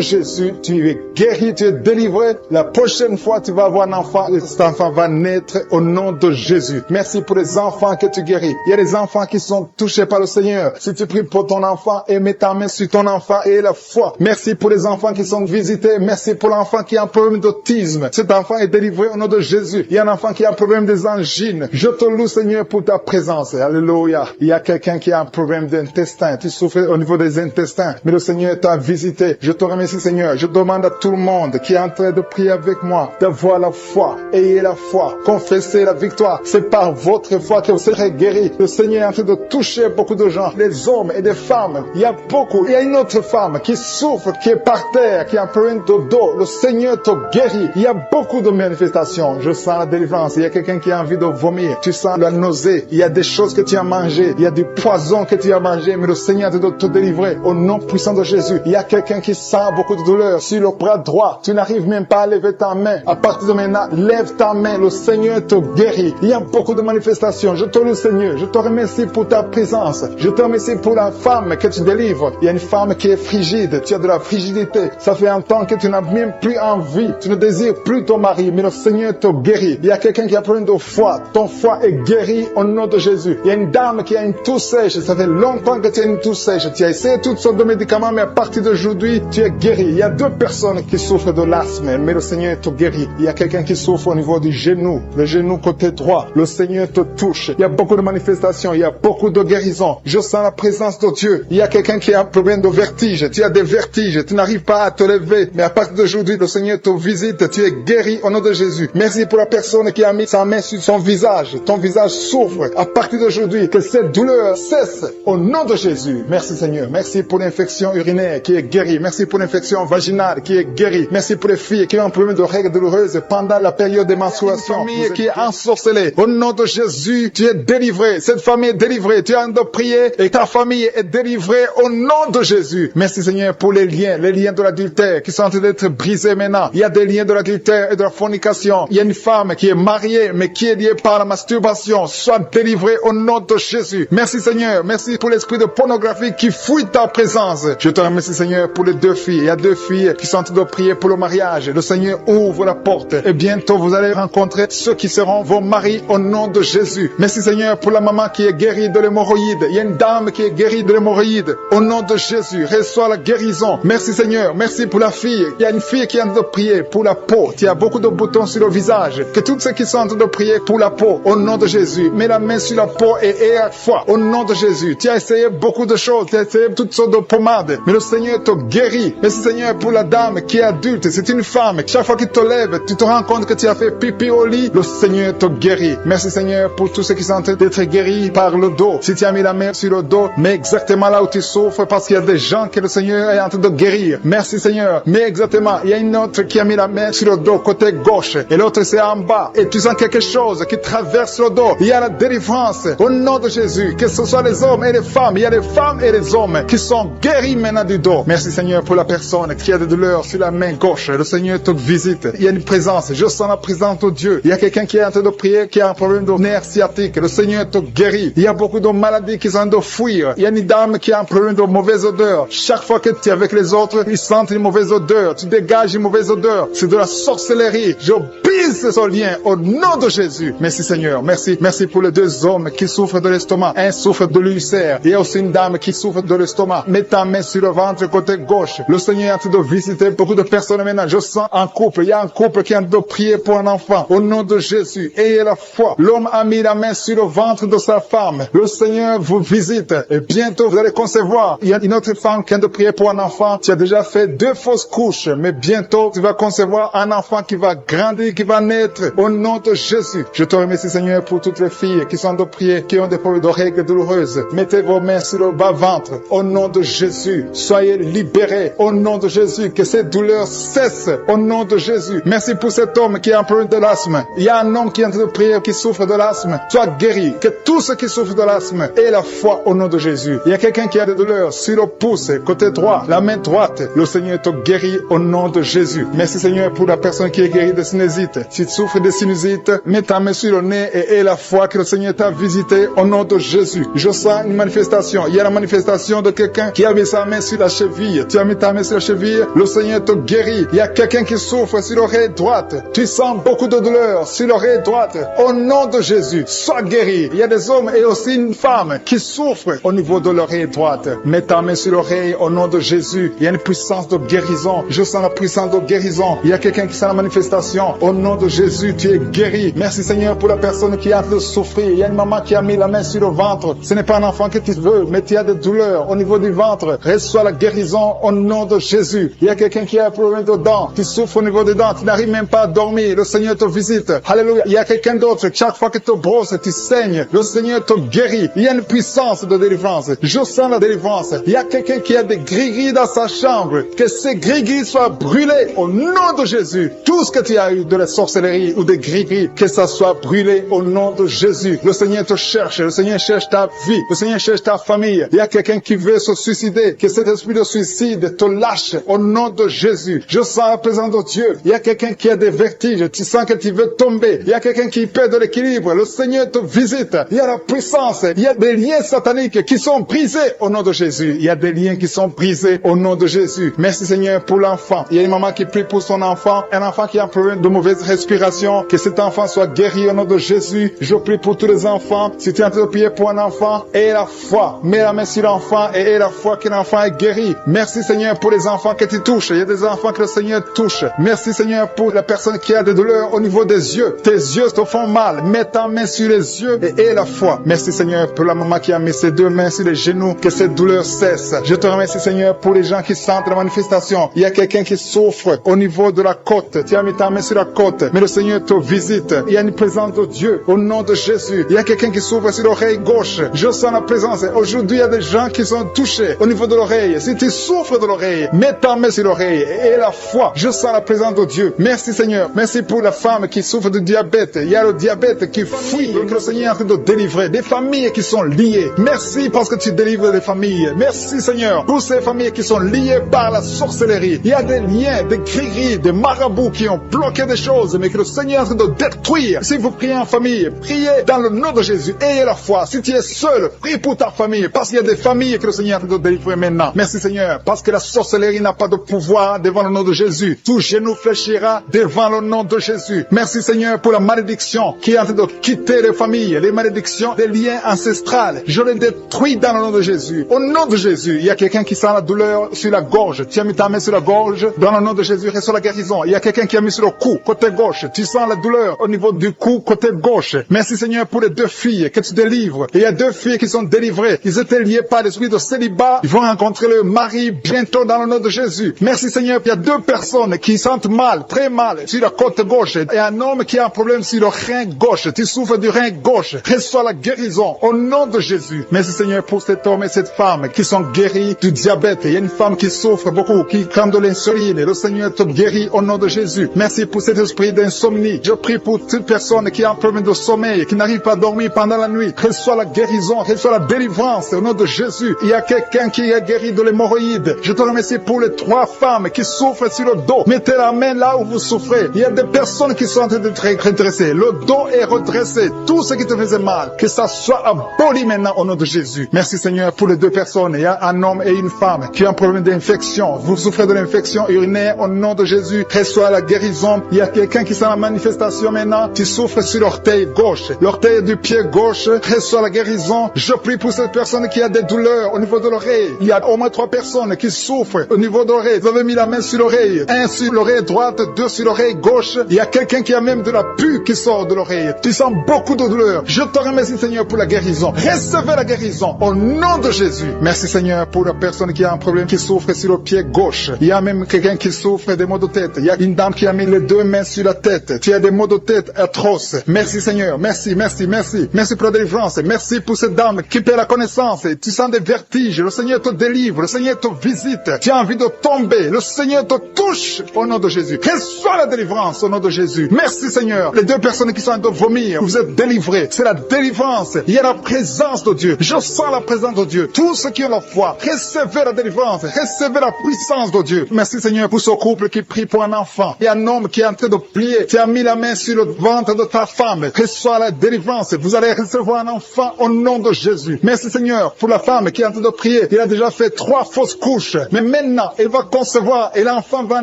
Jésus, tu es guéri, tu es délivré. La prochaine fois, tu vas avoir un enfant. Et cet enfant va naître au nom de Jésus. Merci pour les enfants que tu guéris. Il y a des enfants qui sont touchés par le Seigneur. Si tu pries pour ton enfant et mets ta main sur ton enfant et la foi. Merci pour les enfants qui sont visités. Merci pour l'enfant qui a un problème d'autisme. Cet enfant est délivré au nom de Jésus. Il y a un enfant qui a un problème des angines. Je te loue Seigneur pour ta présence. Alléluia. Il y a quelqu'un qui a un problème d'intestin. Tu souffres au niveau des intestins. Mais le Seigneur t'a visité. Je te remercie Seigneur. Je demande à tout le monde qui est en train de prier avec moi d'avoir la foi. Ayez la foi. Confessez la victoire. C'est par votre foi que vous serez guéris. Le Seigneur est en train de toucher beaucoup de gens. Les hommes et des femmes. Il y a beaucoup. Il y a une autre femme qui souffre, qui est par terre, qui a un problème de dos. Le Seigneur te guérit. Il y a beaucoup de manifestations. Je sens la délivrance. Il y a quelqu'un qui a envie de vomir. Tu sens la nausée. Il y a des choses que tu as mangées. Il y a du poison que tu as mangé. Mais le Seigneur te te délivrer. Au nom puissant de Jésus. Il y a quelqu'un qui sent beaucoup de douleur sur le bras droit. Tu n'arrives même pas à lever ta main. À partir de maintenant, lève ta main. Le Seigneur te guérit. Il y a beaucoup de manifestations. Je te loue Seigneur. Je te remercie pour ta présence. Je te remercie pour la femme que tu délivres. Il y a une femme qui est frigide. Tu as de la frigidité. Ça fait un temps que tu n'as même plus envie. Tu ne désires plus ton mari. Mais le Seigneur te guérit. Il y a quelqu'un qui a problème de foie. Ton foie est guéri au nom de Jésus. Il y a une dame qui a une toux sèche. Ça fait longtemps que tu as une toux sèche. Tu as essayé toutes sortes de médicaments, mais à partir d'aujourd'hui, tu es guéri. Il y a 2 personnes qui souffrent de l'asthme, mais le Seigneur te guérit. Il y a quelqu'un qui souffre au niveau du genou. Le genou côté droit. Le Seigneur te touche. Il y a beaucoup de manifestations. Il y a beaucoup de guérisons. Je sens la présence de Dieu. Il y a quelqu'un qui a un problème de vertige. Tu as des vertiges. Tu n'arrives pas à te lever. Mais à partir d'aujourd'hui, le Seigneur te visite. Tu es guéri au nom de Jésus. Merci pour la personne qui a mis sa main sur son visage. Ton visage souffre. À partir d'aujourd'hui, que cette douleur cesse au nom de Jésus. Merci Seigneur. Merci pour l'infection urinaire qui est guérie. Merci pour l'infection vaginale qui est guérie. Merci pour les filles qui ont un problème de règles douloureuses pendant la période des menstruations. Une famille qui est ensorcelée, au nom de Jésus, tu es délivré. Cette famille est délivrée. Tu es en train de prier et ta famille est délivrée au nom de Jésus. Merci Seigneur pour les liens de l'adultère qui sont en train d'être brisés maintenant. Il y a des liens de l'adultère et de la fornication. Il y a une femme qui est mariée mais qui est liée par la masturbation. Sois délivrée au nom de Jésus. Merci Seigneur. Merci pour l'esprit de pornographie qui fuit ta présence. Je te remercie Seigneur pour les 2 filles. Il y a 2 filles qui sont en train de prier pour le mariage. Le Seigneur ouvre la porte et bientôt vous allez rencontrer ceux qui seront vos maris au nom de Jésus. Merci Seigneur pour la maman qui est guérie de l'hémorroïde. Il y a une dame qui est guérie de l'hémorroïde. Au nom de Jésus, reçois la guérison. Merci Seigneur. Merci pour la fille. Il y a une fille qui est en train de prier pour la peau. Il y a beaucoup de boutons sur le visage. Que tous ceux qui sont en train de prier pour la peau, au nom de Jésus, mets la main sur la peau et aie foi. Au nom de Jésus. Tu as essayé beaucoup de choses. Tu as essayé toutes sortes de pommades. Mais le Seigneur te guérit. Merci Seigneur pour la dame qui est adulte. C'est une femme. Chaque fois qu'il te lève, tu te rends compte que tu as fait pipi au lit. Le Seigneur te guérit. Merci Seigneur pour tous ceux qui sont en train d'être guéris par le dos. Si tu as mis la main sur le dos, mets exactement là où tu souffres parce qu'il y a des gens que le Seigneur est en train de guérir. Merci Seigneur. Mais exactement, il y a une autre qui a mis la main sur le dos côté gauche et l'autre c'est en bas. Et tu sens quelque chose qui traverse le dos. Il y a la délivrance au nom de Jésus. Que ce soit les hommes et les femmes, il y a les femmes et les hommes qui sont guéris maintenant du dos. Merci Seigneur pour la personne qui a des douleurs sur la main gauche. Le Seigneur te visite. Il y a une présence. Je sens la présence de Dieu. Il y a quelqu'un qui est en train de prier, qui a un problème de nerf sciatique. Le Seigneur te guérit. Il y a beaucoup de maladies qui sont en train de fuir. Il y a une dame qui a un problème de mauvaise odeur. Chaque fois que tu es avec les autres, ils sentent une mauvaise odeur. Tu dégages une mauvaise odeur. C'est de la sorcellerie. Je brise ce lien au nom de Jésus. Merci Seigneur. Merci. Merci pour les 2 hommes qui souffrent de l'estomac. Un souffre de l'ulcère. Il y a aussi une dame qui souffre de l'estomac. Mets ta main sur le ventre côté gauche. Le Seigneur est en train de visiter beaucoup de personnes maintenant. Je sens un couple. Il y a un couple qui est en train de prier pour un enfant. Au nom de Jésus. Ayez la foi. L'homme a mis la main sur le ventre de sa femme. Le Seigneur vous visite. Et bientôt vous allez concevoir. Il y a une autre femme qui est en train de prier pour un enfant. Tu as déjà fait 2 fausses couches. Mais bientôt tu vas concevoir un enfant qui va grandir, qui va naître. Au nom de Jésus. Je te remercie Seigneur pour toutes les filles qui sont en train de prier, qui ont des problèmes de règles douloureuses. Mettez vos mains sur le bas-ventre. Au nom de Jésus. Soyez libérés. Au nom de Jésus. Que ces douleurs cessent. Au nom de Jésus. Merci pour cet homme qui a un problème de l'asthme. Il y a un homme qui est en train de prier qui souffre de l'asthme. Sois guéri. Que tous ceux qui souffrent de l'asthme aient la foi au nom de Jésus. Il y a quelqu'un qui a des douleurs sur le pouce, côté droit, la main droite. Le Seigneur te guérit au nom de Jésus. Merci Seigneur pour la personne qui est guérie de sinusite. Si tu souffres de sinusite, mets ta main sur le nez et aie la foi que le Seigneur t'a visité au nom de Jésus. Je sens une manifestation. Il y a la manifestation de quelqu'un qui a mis sa main sur la cheville. Tu as mis ta main sur la cheville, le Seigneur te guérit. Il y a quelqu'un qui souffre sur l'oreille droite. Tu sens beaucoup de douleur sur l'oreille droite. Au nom de Jésus, sois guéri. Il y a des hommes et aussi une femme qui souffrent au niveau de l'oreille droite. Mets ta main sur l'oreille au nom de Jésus. Il y a une puissance de guérison. Je sens la puissance de guérison. Il y a quelqu'un qui sent la manifestation. Au nom de Jésus, tu es guéri. Merci Seigneur pour la personne qui a de souffrir. Il y a une maman qui a mis la main sur le ventre. Ce n'est pas un enfant que tu veux, mais tu as des douleurs au niveau du ventre. Reçois la guérison au nom de Jésus. Il y a quelqu'un qui a un problème de dents. Tu souffres au niveau des dents. Tu n'arrives même pas à dormir. Le Seigneur te visite. Alléluia. Il y a quelqu'un d'autre. Chaque fois que tu brosses, tu saignes. Le Seigneur te guérit. Il y a une puissance de délivrance. Je sens la délivrance. Il y a quelqu'un qui a des gris-gris dans sa chambre. Que ces gris-gris soient brûlés au nom de Jésus. Tout ce que tu as eu de la sorcellerie ou des gris-gris, que ça soit brûlé au nom de Jésus. Le Seigneur te cherche. Le Seigneur cherche ta vie. Le Seigneur cherche ta famille. Il y a quelqu'un qui veut se suicider. Que cet esprit de suicide te lâche au nom de Jésus. Je sens la présence de Dieu. Il y a quelqu'un qui a des vertiges. Tu sens que tu veux tomber. Il y a quelqu'un qui perd de l'équilibre. Le Seigneur te visite. Il y a la puissance. Il y a des liens sataniques qui sont brisés au nom de Jésus. Il y a des liens qui sont brisés au nom de Jésus. Merci Seigneur pour l'enfant. Il y a une maman qui prie pour son enfant. Un enfant qui a un problème de mauvaise respiration. Que cet enfant soit guéri au nom de Jésus. Je prie pour tous les enfants. Si tu es en train de prier pour un enfant, aie la foi. Mets la main sur l'enfant et aie la foi que l'enfant est guéri. Merci Seigneur pour les enfants que tu touches. Il y a des enfants que le Seigneur touche. Merci Seigneur pour la personne qui a des douleurs au niveau des yeux. Tes yeux te font mal. Mets ta main sur les yeux et aie la foi. Merci Seigneur pour la maman qui a mis ses 2 mains sur les genoux. Que cette douleur cesse. Je te remercie Seigneur pour les gens qui sentent la manifestation. Il y a quelqu'un qui souffre au niveau de la côte. Tu as mis ta main sur la côte. Mais le Seigneur te visite. Il y a une présence de Dieu au nom de Jésus. Il y a quelqu'un qui souffre sur l'oreille gauche. Je sens la présence. Aujourd'hui, il y a des gens qui sont touchés au niveau de l'oreille. Si tu souffres de l'oreille, mets ta main sur l'oreille et aie la foi. Je sens la présence présence de Dieu. Merci Seigneur. Merci pour la femme qui souffre de diabète. Il y a le diabète qui fuit, que le Seigneur est en train de délivrer. Des familles qui sont liées. Merci parce que tu délivres des familles. Merci Seigneur pour ces familles qui sont liées par la sorcellerie. Il y a des liens, des grilleries, des marabouts qui ont bloqué des choses, mais que le Seigneur est en train de détruire. Si vous priez en famille, priez dans le nom de Jésus. Ayez la foi. Si tu es seul, prie pour ta famille, parce qu'il y a des familles que le Seigneur est en train de délivrer maintenant. Merci Seigneur, parce que la sorcellerie n'a pas de pouvoir devant le nom de Jésus. Tout genou fléchira devant le nom de Jésus. Merci Seigneur pour la malédiction qui est en train de quitter les familles, les malédictions des liens ancestrales. Je les détruis dans le nom de Jésus. Au nom de Jésus, il y a quelqu'un qui sent la douleur sur la gorge. Tu as mis ta main sur la gorge. Dans le nom de Jésus, reçois la guérison. Il y a quelqu'un qui a mis sur le cou, côté gauche. Tu sens la douleur au niveau du cou, côté gauche. Merci Seigneur pour les 2 filles que tu délivres. Il y a 2 filles qui sont délivrées. Ils étaient liés par l'esprit de célibat. Ils vont rencontrer le mari bientôt dans le nom de Jésus. Merci Seigneur. Il y a 2 personnes qui sentent mal, très mal, sur la côte gauche. Et un homme qui a un problème sur le rein gauche. Tu souffres du rein gauche. Reçois la guérison au nom de Jésus. Merci Seigneur pour cet homme et cette femme qui sont guéris du diabète. Il y a une femme qui souffre beaucoup, qui prend de l'insuline. Le Seigneur te guérit au nom de Jésus. Merci pour cet esprit d'insomnie. Je prie pour toute personne qui a un problème de sommeil, qui n'arrive pas à dormir pendant la nuit. Reçois la guérison, reçois la délivrance au nom de Jésus. Il y a quelqu'un qui est guéri de l'hémorroïde. Je te remercie pour les 3 femmes qui souffrent sur le dos. Mettez la main là où vous souffrez. Il y a des personnes qui sont en train d'être redressées. Le dos est redressé. Tout ce qui te faisait mal, que ça soit aboli maintenant au nom de Jésus. Merci Seigneur pour les 2 personnes. Il y a un homme et une femme qui ont un problème d'infection. Vous souffrez de l'infection urinaire au nom de Jésus. Reçois la guérison. Il y a quelqu'un qui sent la manifestation maintenant. Tu souffres sur l'orteil gauche. L'orteil du pied gauche. Reçois la guérison. Je prie pour cette personne qui a des douleurs au niveau de l'oreille. Il y a au moins 3 personnes qui souffrent au niveau de l'oreille. Vous avez mis la main sur l'oreille. 1 sur l'oreille droite, 2 sur l'oreille gauche. Il y a quelqu'un qui a même de la pus qui sort de l'oreille. Tu sens beaucoup de douleur. Je te remercie Seigneur pour la guérison. Recevez la guérison au nom de Jésus. Merci Seigneur pour la personne qui a un problème, qui souffre sur le pied gauche. Il y a même quelqu'un qui souffre des maux de tête. Il y a une dame qui a mis les 2 mains sur la tête. Tu as des maux de tête atroces. Merci Seigneur. Merci, merci, merci. Merci pour la délivrance. Merci pour cette dame qui perd la connaissance. Tu sens des vertiges. Le Seigneur te délivre. Le Seigneur te visite. Tu as envie de tomber. Le Seigneur te touche au nom de Jésus. Reçois la délivrance au nom de Jésus. Merci Seigneur. Les 2 personnes qui sont en train de vomir, vous êtes délivrés. C'est la délivrance. Il y a la présence de Dieu. Je sens la présence de Dieu. Tous ceux qui ont la foi, recevez la délivrance. Recevez la puissance de Dieu. Merci Seigneur pour ce couple qui prie pour un enfant. Il y a un homme qui est en train de prier. Tu as mis la main sur le ventre de ta femme. Reçois la délivrance. Vous allez recevoir un enfant au nom de Jésus. Merci Seigneur pour la femme qui est en train de prier. Il a déjà fait 3 fausses couches. Mais maintenant, elle va concevoir et l'enfant va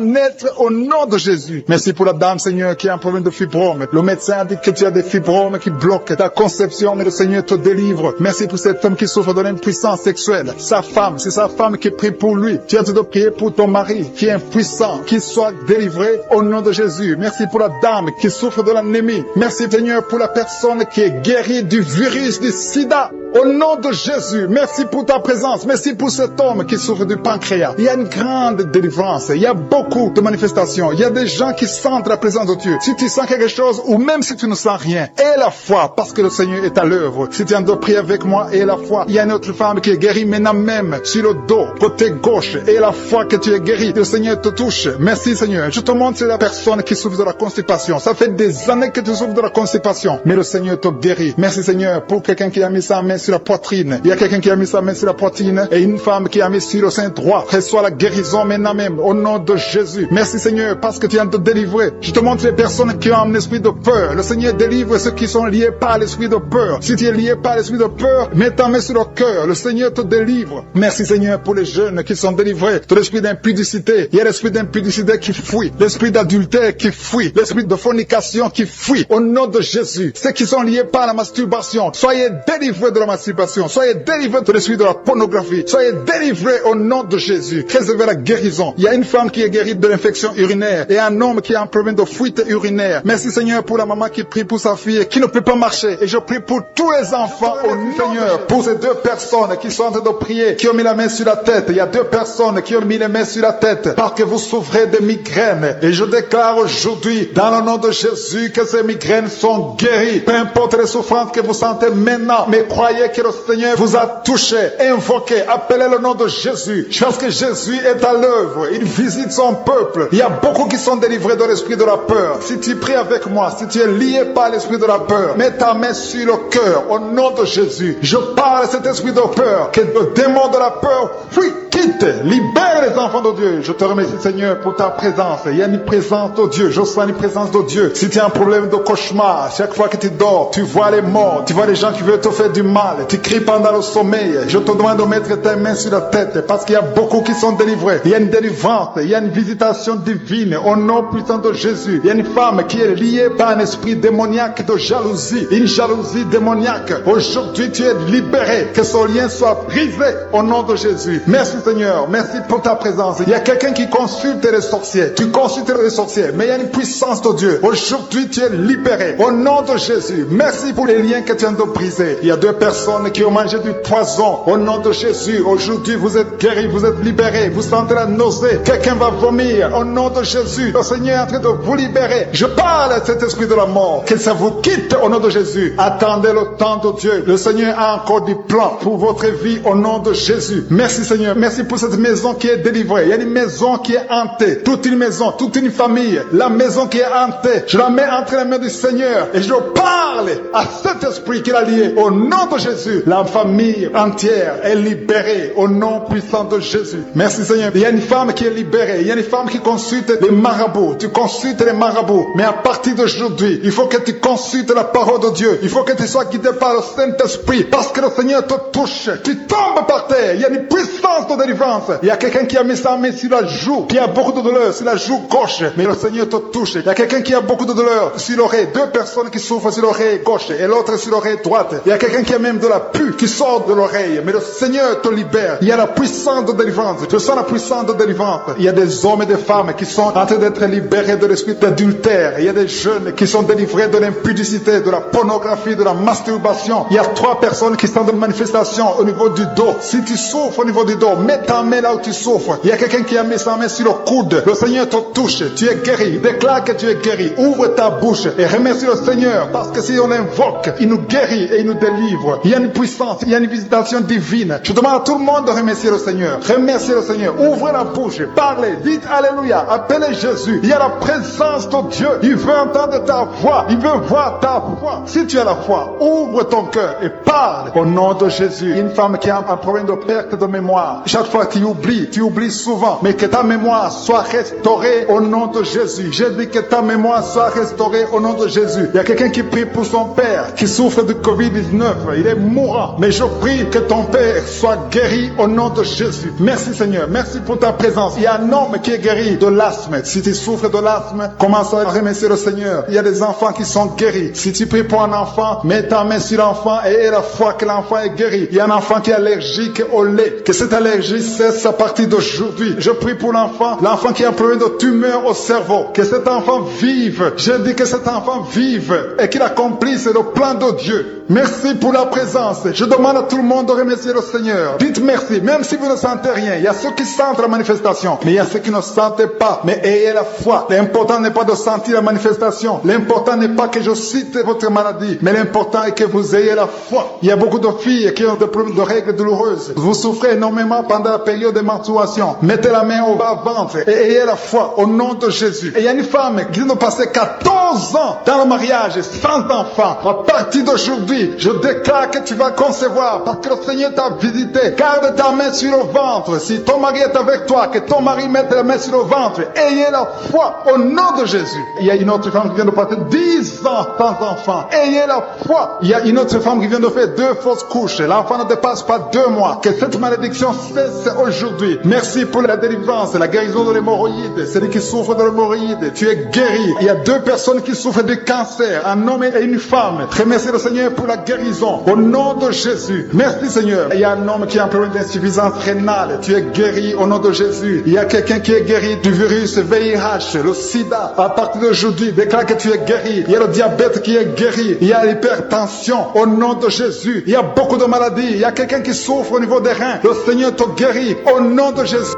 naître au nom de Jésus. Merci pour la dame Seigneur qui a un problème de fibrome. Le médecin a dit que tu as des fibromes qui bloquent ta conception, mais le Seigneur te délivre. Merci pour cette femme qui souffre de l'impuissance sexuelle. Sa femme, c'est sa femme qui prie pour lui. Tu as de prier pour ton mari qui est impuissant, qu'il soit délivré au nom de Jésus. Merci pour la dame qui souffre de l'anémie. Merci Seigneur pour la personne qui est guérie du virus du sida. Au nom de Jésus, merci pour ta présence. Merci pour cet homme qui souffre du pancréas. Il y a une grande délivrance. Il y a beaucoup de manifestations. Il y a des gens qui sentent la présence de Dieu. Si tu sens quelque chose ou même si tu ne sens rien, aie la foi parce que le Seigneur est à l'œuvre. Si tu es en train de prier avec moi, aie la foi. Il y a une autre femme qui est guérie maintenant même sur le dos, côté gauche. Aie la foi que tu es guéri. Le Seigneur te touche. Merci Seigneur. Je te montre la personne qui souffre de la constipation. Ça fait des années que tu souffres de la constipation, mais le Seigneur te guérit. Merci Seigneur pour quelqu'un qui a mis sa main sur la poitrine. Il y a quelqu'un qui a mis sa main sur la poitrine et une femme qui a mis sur le sein droit. Reçois la guérison maintenant même au nom de Jésus. Merci Seigneur parce que tu viens de te délivrer. Je te montre les personnes qui ont un esprit de peur. Le Seigneur délivre ceux qui sont liés par l'esprit de peur. Si tu es lié par l'esprit de peur, mets ta main sur le cœur. Le Seigneur te délivre. Merci Seigneur pour les jeunes qui sont délivrés de l'esprit d'impudicité. Il y a l'esprit d'impudicité qui fuit. L'esprit d'adultère qui fuit. L'esprit de fornication qui fuit. Au nom de Jésus. Ceux qui sont liés par la masturbation, soyez délivrés de la masturbation. Soyez délivrés de l'esprit de la pornographie. Soyez délivrés au nom de Jésus. Recevez la guérison. Il y a une femme qui est guérie de l'infection urinaire et un homme qui a un problème de fuite urinaire. Merci Seigneur pour la maman qui prie pour sa fille et qui ne peut pas marcher. Et je prie pour tous les enfants au Seigneur. Pour ces 2 personnes qui sont en train de prier, qui ont mis la main sur la tête. Il y a 2 personnes qui ont mis les mains sur la tête parce que vous souffrez de migraines. Et je déclare aujourd'hui, dans le nom de Jésus, que ces migraines sont guéries. Peu importe les souffrances que vous sentez maintenant, mais croyez que le Seigneur vous a touché. Invoquez, appelez le nom de Jésus. Parce que Jésus est à l'œuvre. Il visite son peuple. Il y a beaucoup qui sont délivrés de l'esprit de la peur. Si tu pries avec moi, si tu es lié par l'esprit de la peur, mets ta main sur le cœur au nom de Jésus. Je parle à cet esprit de peur, que le démon de la peur fuit, quitte, libère les enfants de Dieu. Je te remercie Seigneur pour ta présence. Il y a une présence de Dieu, je sens une présence de Dieu. Si tu as un problème de cauchemar, chaque fois que tu dors, tu vois les morts, tu vois les gens qui veulent te faire du mal, tu cries pendant le sommeil. Je te demande de mettre tes mains sur la tête parce qu'il y a beaucoup qui sont délivrés. Il y a une délivrance, il y a une visitation divine au nom puissant de Jésus. Il y a une femme qui est liée par un esprit démoniaque de jalousie, une jalousie démoniaque. Aujourd'hui tu es libéré, que ce lien soit brisé au nom de Jésus. Merci Seigneur, merci pour ta présence. Il y a quelqu'un qui consulte les sorciers, tu consultes les sorciers, mais il y a une puissance de Dieu. Aujourd'hui tu es libéré au nom de Jésus. Merci pour les liens que tu viens de briser. Il y a 2 personnes qui ont mangé du poison au nom de Jésus. Aujourd'hui vous êtes guéris, vous êtes libérés, vous sentez la nausée, quelqu'un va vomir au nom de Jésus. Le Seigneur est en train de vous libérer. Je parle à cet esprit de la mort, que ça vous quitte au nom de Jésus. Attendez le temps de Dieu. Le Seigneur a encore du plan pour votre vie au nom de Jésus. Merci Seigneur, merci pour cette maison qui est délivrée. Il y a une maison qui est hantée, toute une maison, toute une famille, la maison qui est hantée. Je la mets entre les mains du Seigneur et je parle à cet esprit qui l'a lié au nom de Jésus. La famille entière est libérée au nom puissant de Jésus. Merci Seigneur. Il y a une femme qui est libérée, il y a une femme qui consulte les marabouts. Tu consultes les marabouts, mais à partir d'aujourd'hui, il faut que tu consultes la parole de Dieu. Il faut que tu sois guidé par le Saint-Esprit parce que le Seigneur te touche. Tu tombes par terre. Il y a une puissance de délivrance. Il y a quelqu'un qui a mis sa main sur la joue, qui a beaucoup de douleur sur la joue gauche, mais le Seigneur te touche. Il y a quelqu'un qui a beaucoup de douleur sur l'oreille. 2 personnes qui souffrent sur l'oreille gauche et l'autre sur l'oreille droite. Il y a quelqu'un qui a même de la pus qui sort de l'oreille, mais le Seigneur te libère. Il y a la puissance de délivrance. Je sens la puissance de délivrance. Il y a des hommes et des femmes qui sont en train d'être libérés de l'esprit d'adultère. Il y a des jeunes qui sont délivrés de l'impudicité, de la pornographie, de la masturbation. Il y a 3 personnes qui sont de manifestation au niveau du dos. Si tu souffres au niveau du dos, mets ta main là où tu souffres. Il y a quelqu'un qui a mis sa main sur le coude. Le Seigneur te touche. Tu es guéri. Déclare que tu es guéri. Ouvre ta bouche et remercie le Seigneur parce que si on l'invoque, il nous guérit et il nous délivre. Il y a une puissance, il y a une visitation divine. Je demande à tout le monde de remercier le Seigneur. Remerciez le Seigneur. Ouvrez la bouche. Parlez. Dites Alléluia. Appelez Jésus. Il y a la présence de Dieu. Il veut entendre ta voix. Il veut voir ta foi. Si tu as la foi, ouvre ton cœur et parle au nom de Jésus. Une femme qui a un problème de perte de mémoire. Chaque fois tu oublies souvent. Mais que ta mémoire soit restaurée au nom de Jésus. J'ai dit que ta mémoire soit restaurée au nom de Jésus. Il y a quelqu'un qui prie pour son père qui souffre de Covid-19. Il est mourant. Mais je prie que ton père soit guéri au nom de Jésus. Merci Seigneur. Merci pour ta présence. Il y a un homme qui est guéri de l'asthme. Si tu souffres de l'asthme, commence à remercier le Seigneur. Il y a des enfants qui sont guéris. Si tu pries pour un enfant, mets ta main sur l'enfant et aie la foi que l'enfant est guéri. Il y a un enfant qui est allergique au lait. Que cette allergie cesse à partir d'aujourd'hui. Je prie pour l'enfant qui a un problème de tumeur au cerveau. Que cet enfant vive. Je dis que cet enfant vive et qu'il accomplisse le plan de Dieu. Merci pour la présence. Je demande à tout le monde de remercier le Seigneur. Dites merci, même si vous ne sentez rien. Il y a ceux qui sentent la manifestation, mais il y a ceux qui ne sentent pas. Mais ayez la foi. L'important n'est pas de sentir la manifestation. L'important n'est pas que je cite votre maladie, mais l'important est que vous ayez la foi. Il y a beaucoup de filles qui ont des problèmes de règles douloureuses. Vous souffrez énormément pendant la période de menstruation. Mettez la main au bas-ventre et ayez la foi au nom de Jésus. Et il y a une femme qui vient de passer 14 ans dans le mariage sans enfant. À partir d'aujourd'hui, je déclare que tu vas concevoir parce que le Seigneur t'a visité. Garde ta main sur le ventre. Si ton mari est avec toi, que ton mari mette la main sur le ventre. Ayez la foi au nom de Jésus. Il y a une autre femme qui vient de passer 10 ans sans enfant. Ayez la foi. Il y a une autre femme qui vient de faire 2 fausses couches. L'enfant ne dépasse pas 2 mois. Que cette malédiction cesse aujourd'hui. Merci pour la délivrance, la guérison de l'hémorroïde. Celui qui souffre de l'hémorroïde, tu es guéri. Il y a 2 personnes qui souffrent de cancer, un homme et une femme. Remerciez le Seigneur pour la guérison au nom de Jésus. Merci Seigneur. Il y a un homme qui a un problème d'insuffisance rénale. Tu es guéri au nom de Jésus. Il y a quelqu'un qui est guéri du virus VIH, le sida. À partir d'aujourd'hui, déclare que tu es guéri. Il y a le diabète qui est guéri. Il y a l'hypertension au nom de Jésus. Il y a beaucoup de maladies. Il y a quelqu'un qui souffre au niveau des reins. Le Seigneur te guérit au nom de Jésus.